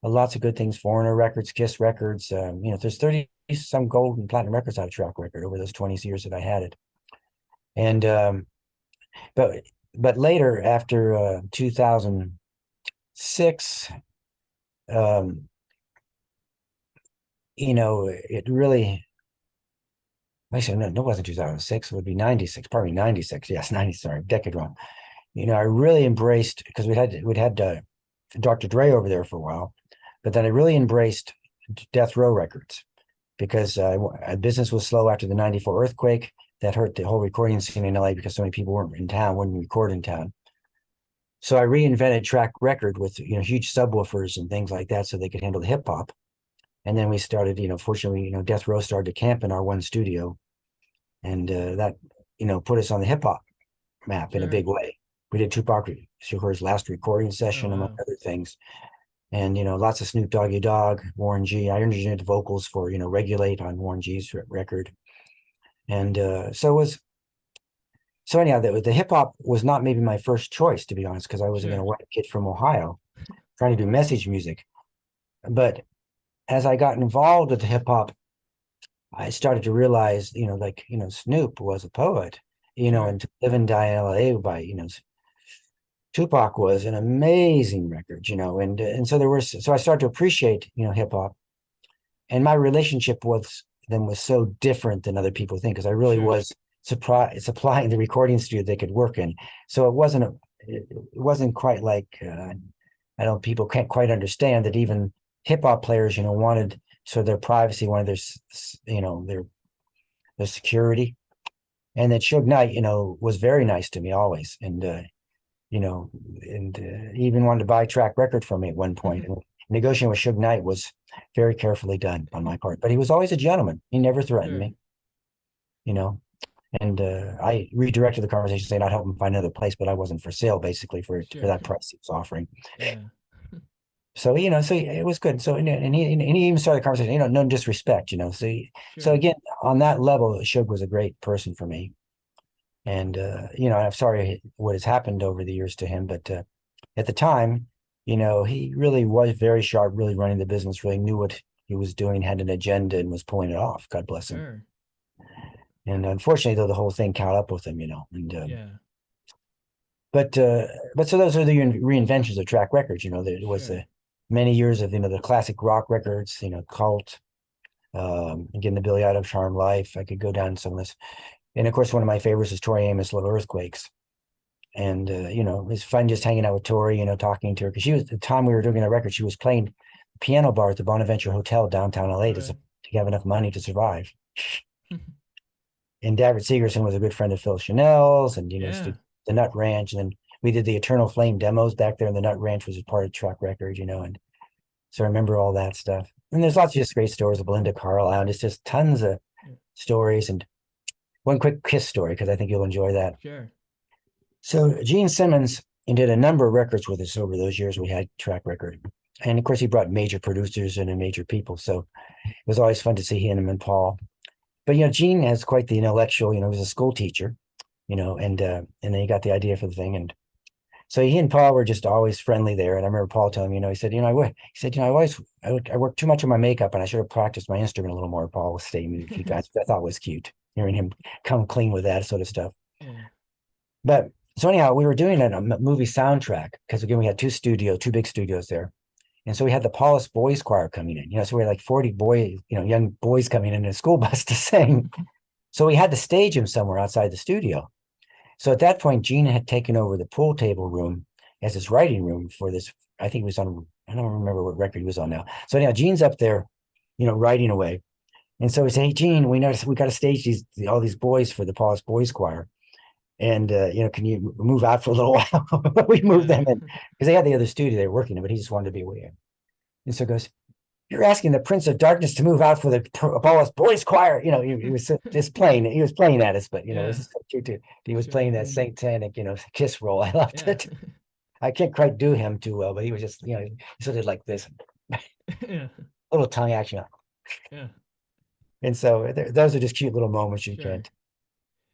lots of good things. Foreigner Records, Kiss Records. There's 30 some gold and platinum records out of track record over those 20 years that I had it. And but later, after 2006, it really. Actually, no, it wasn't 2006. It would be 96, probably 96. Yes, 90. Sorry, decade wrong. I really embraced because we'd had Dr. Dre over there for a while, but then I really embraced Death Row Records because business was slow after the '94 earthquake. That hurt the whole recording scene in LA because so many people weren't in town, wouldn't record in town. So I reinvented track record with huge subwoofers and things like that so they could handle the hip hop. And then we started, fortunately, Death Row started to camp in our one studio, and that put us on the hip hop map in a Sure. big way. We did Tupac Shakur's last recording Oh, session, among wow. other things. And, lots of Snoop Doggy Dogg, Warren G. I engineered the vocals for, Regulate on Warren G's record. And so anyhow, the hip hop was not maybe my first choice, to be honest, because I was Sure. a white kid from Ohio trying to do message music. But as I got involved with the hip hop, I started to realize, Snoop was a poet, Sure. and to live and die in LA by, Tupac was an amazing record, and so I started to appreciate, hip hop, and my relationship with them was so different than other people think because I really Sure. was supplying the recording studio they could work in. So it wasn't quite like I don't people can't quite understand that even hip hop players, wanted sort of their privacy, wanted their security, and that Suge Knight, was very nice to me always, and he even wanted to buy track record from me at one point. And negotiating with Suge Knight was very carefully done on my part, but he was always a gentleman. He never threatened Sure. me, you know. And I redirected the conversation, saying I'd help him find another place, but I wasn't for sale, basically for Sure. that price he was offering. Yeah. So so it was good. So and he even started the conversation, no disrespect, so Sure. again, on that level, Suge was a great person for me. And I'm sorry what has happened over the years to him, but at the time, he really was very sharp, really running the business, really knew what he was doing, had an agenda, and was pulling it off. God bless him. Sure. And unfortunately, though, the whole thing caught up with him, And Yeah. but so those are the reinventions of track records. There was Sure. many years of the classic rock records, Cult, again the Billy Idol, Charm Life. I could go down some of this, and of course, one of my favorites is Tori Amos, Little Earthquakes. And it's fun just hanging out with Tori, talking to her because she was at the time we were doing a record. She was playing piano bar at the Bonaventure Hotel downtown LA Right. to have enough money to survive. And David Segerson was a good friend of Phil Chanel's, and Yeah. the Nut Ranch, and then we did the Eternal Flame demos back there, and the Nut Ranch was a part of track record, and so I remember all that stuff. And there's lots of just great stories of Belinda Carlisle, and it's just tons of Yeah. stories. And one quick Kiss story because I think you'll enjoy that. Sure. So Gene Simmons did a number of records with us over those years we had track record. And of course, he brought major producers and major people. So it was always fun to see him and Paul. But, Gene has quite the intellectual, he was a school teacher, and then he got the idea for the thing. And so he and Paul were just always friendly there. And I remember Paul telling me, he said, I work too much on my makeup and I should have practiced my instrument a little more. Paul was saying, I thought was cute hearing him come clean with that sort of stuff. Yeah. But so anyhow, we were doing a movie soundtrack because again, we had two big studios there. And so we had the Paulus Boys Choir coming in, so we had like 40 boys, young boys coming in a school bus to sing. So we had to stage him somewhere outside the studio. So at that point, Gene had taken over the pool table room as his writing room for this. I think it was on I don't remember what record he was on now. So anyhow, Gene's up there, writing away. And so he said, "Hey, Gene, we got to stage all these boys for the Paul's Boys Choir. And, can you move out for a little while?" We moved them in because they had the other studio they were working in, but he just wanted to be away. And so he goes, "You're asking the Prince of Darkness to move out for the Paul's Boys Choir." He was just playing. He was playing at us, but, it was just so cute too. He was playing that satanic, kiss roll. I loved it. I can't quite do him too well, but he was just, he sort of like this little tongue action. Yeah. And so those are just cute little moments you can't.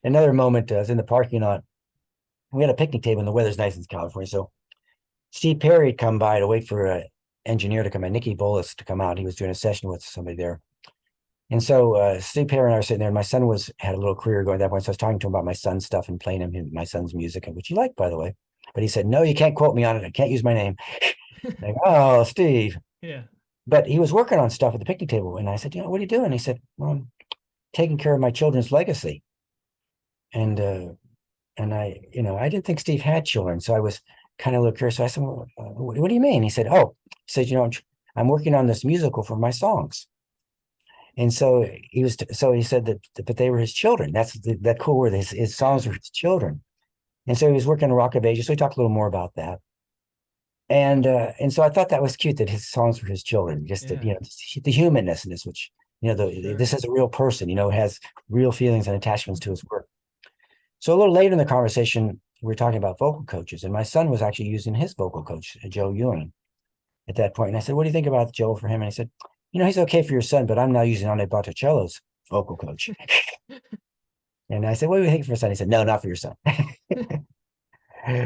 Another moment was in the parking lot. We had a picnic table and the weather's nice in California. So Steve Perry had come by to wait for an engineer to come in, Nikki Bolas, to come out. He was doing a session with somebody there. And so Steve Perry and I were sitting there, and my son had a little career going at that point. So I was talking to him about my son's stuff and playing him my son's music, which he liked, by the way. But he said, "No, you can't quote me on it. I can't use my name." Like, "Oh, Steve." Yeah. But he was working on stuff at the picnic table. And I said, "What are you doing?" He said, "Well, I'm taking care of my children's legacy." And I didn't think Steve had children. So I was kind of a little curious. So I said, "Well, what do you mean?" He said, he said, "I'm working on this musical for my songs." And so he said that, but they were his children. That's that cool word. His songs were his children. And so he was working on Rock of Ages. So we talked a little more about that. And so I thought that was cute that his songs were his children, just that, the humanness in this, which, this is a real person, has real feelings and attachments to his work. So a little later in the conversation, we were talking about vocal coaches, and my son was actually using his vocal coach, Joe Ewing, at that point. And I said, "What do you think about Joe for him?" And he said, "He's okay for your son, but I'm now using Anne Botticello's vocal coach." And I said, "What do you think for your son?" He said, "No, not for your son."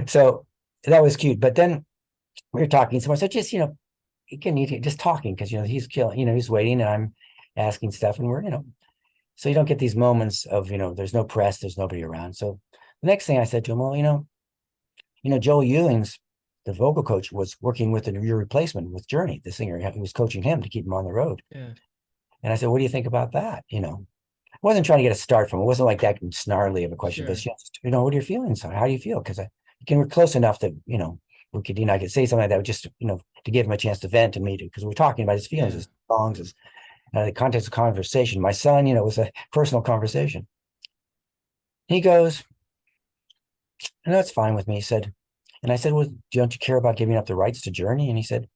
So that was cute. But then we were talking so much. So just, just talking because, he's he's waiting and I'm asking stuff, and we're, so you don't get these moments of, there's no press, there's nobody around. So the next thing I said to him, "Well, Joel Ewing's, the vocal coach, was working with your replacement with Journey, the singer. He was coaching him to keep him on the road." Yeah. And I said, "What do you think about that?" I wasn't trying to get a start from it. It wasn't like that snarly of a question, but just, what are your feelings? How do you feel? Because we're close enough that, we could, I could say something like that, just, to give him a chance to vent and me too, because we're talking about his feelings, his songs, the context of conversation. My son, it was a personal conversation. He goes, "And that's fine with me," he said. And I said, "Well, don't you care about giving up the rights to Journey?" And he said,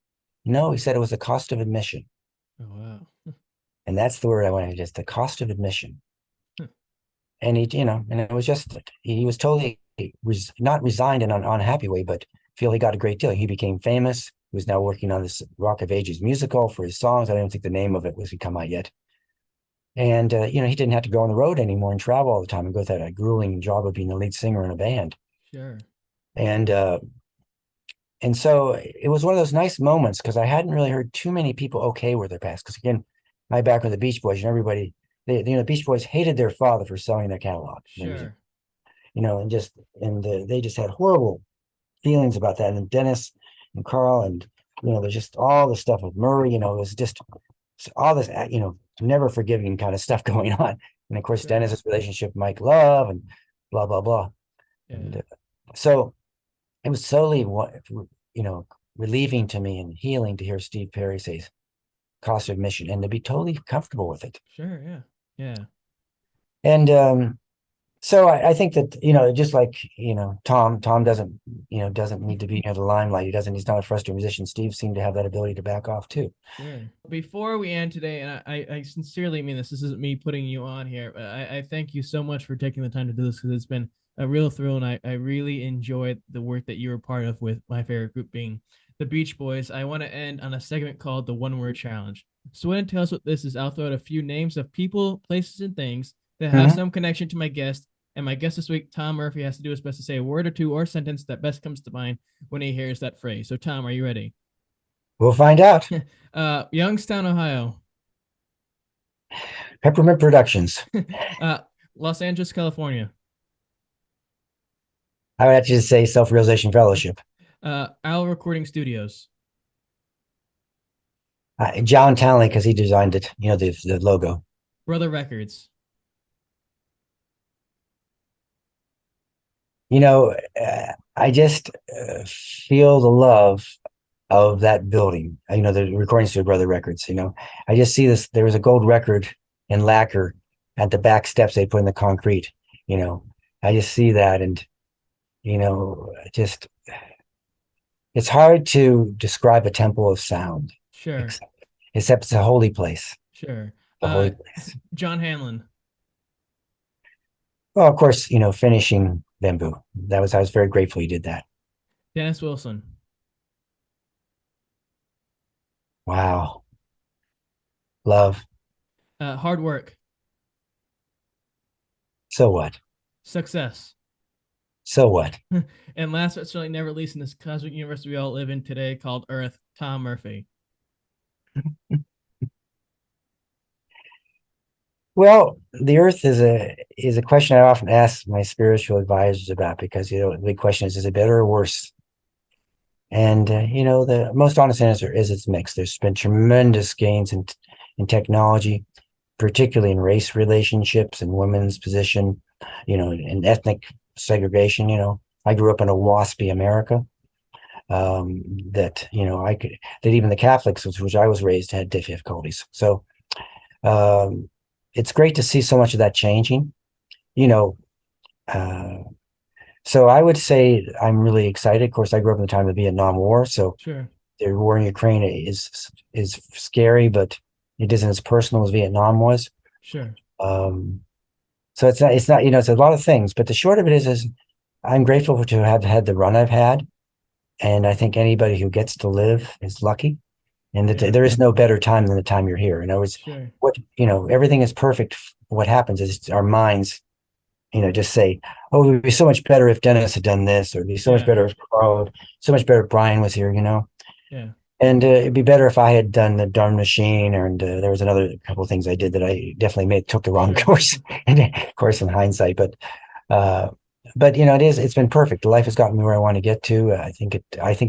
"No." He said, "It was the cost of admission." Oh, wow. And that's the word I wanted, just the cost of admission. And and it was just, he was totally not resigned in an unhappy way, but feel he got a great deal. He became famous. He was now working on this Rock of Ages musical for his songs. I don't think the name of it was come out yet. And, he didn't have to go on the road anymore and travel all the time and go through that grueling job of being the lead singer in a band. Sure. And so it was one of those nice moments because I hadn't really heard too many people okay with their past. Because again, my background with the Beach Boys, and everybody, the Beach Boys hated their father for selling their catalog. Sure. They just had horrible feelings about that. And Dennis and Carl, and there's just all the stuff with Murray. It was just all this, never forgiving kind of stuff going on. And of course, Dennis's relationship with Mike Love and blah blah blah. Yeah. And so it was solely relieving to me and healing to hear Steve Perry say cost of admission and to be totally comfortable with it. Sure. Yeah. Yeah. And so I think that, just like, Tom doesn't need to be near the limelight. He's not a frustrated musician. Steve seemed to have that ability to back off too. Sure. Before we end today, and I sincerely mean this isn't me putting you on here, but I thank you so much for taking the time to do this, because it's been a real thrill, and I really enjoyed the work that you were part of with my favorite group being the Beach Boys. I want to end on a segment called the One Word Challenge. So when it tells what this is, I'll throw out a few names of people, places, and things that have some connection to my guest. And my guest this week, Tom Murphy, has to do his best to say a word or two or sentence that best comes to mind when he hears that phrase. So Tom, are you ready? We'll find out. Youngstown, Ohio. Peppermint Productions. Los Angeles, California. I would actually say Self-Realization Fellowship. Owl Recording Studios. John Townley, because he designed it, the logo. Brother Records. I just feel the love of that building. The recording studio, Brother Records. I just see this. There was a gold record in lacquer at the back steps they put in the concrete. I just see that, and just it's hard to describe a temple of sound, Sure. except it's a holy place. Sure. A holy place. John Hanlon. Well, of course, finishing Bamboo. I was very grateful he did that. Dennis Wilson. Wow. Love. Hard work. So what? Success. So what? And last but certainly never least, in this cosmic universe we all live in today called Earth, Tom Murphy. Well, the Earth is a question I often ask my spiritual advisors about, because the big question is it better or worse? And the most honest answer is it's mixed. There's been tremendous gains in technology, particularly in race relationships and women's position, in ethnic segregation. I grew up in a waspy America, that even the Catholics, which I was raised, had difficulties. So it's great to see so much of that changing. So I would say I'm really excited. Of course, I grew up in the time of the Vietnam War, so Sure. the war in Ukraine is scary, but it isn't as personal as Vietnam was. Sure. So it's not it's a lot of things, but the short of it is I'm grateful to have had the run I've had, and I think anybody who gets to live is lucky, and that there is no better time than the time you're here. In other words, Sure. everything is perfect. What happens is our minds, just say, oh, it would be so much better if Dennis had done this, or it'd be so much better if Carl, so much better if Brian was here, Yeah. And it'd be better if I had done the Darn Machine, and there was another couple of things I did that I definitely took the wrong course, of course, in hindsight. But it's been perfect. Life has gotten me where I want to get to. I think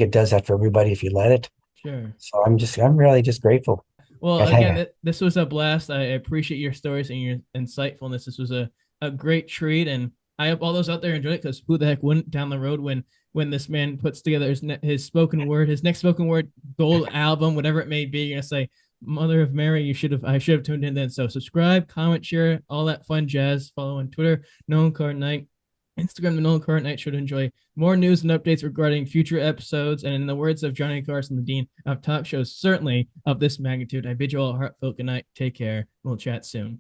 it does that for everybody if you let it. Sure. So I'm really just grateful. Well, again, this was a blast. I appreciate your stories and your insightfulness. This was a great treat, and I hope all those out there enjoyed it, because who the heck wouldn't down the road when this man puts together his spoken word, his next spoken word gold album, whatever it may be. You're gonna say, Mother of Mary, I should have tuned in then. So subscribe, comment, share, all that fun jazz. Follow on Twitter, Nolan Cartnight, Instagram, the Nolan Cartnight Show, to enjoy more news and updates regarding future episodes. And in the words of Johnny Carson, the dean of talk shows, certainly of this magnitude, I bid you all a heartfelt good night. Take care. We'll chat soon.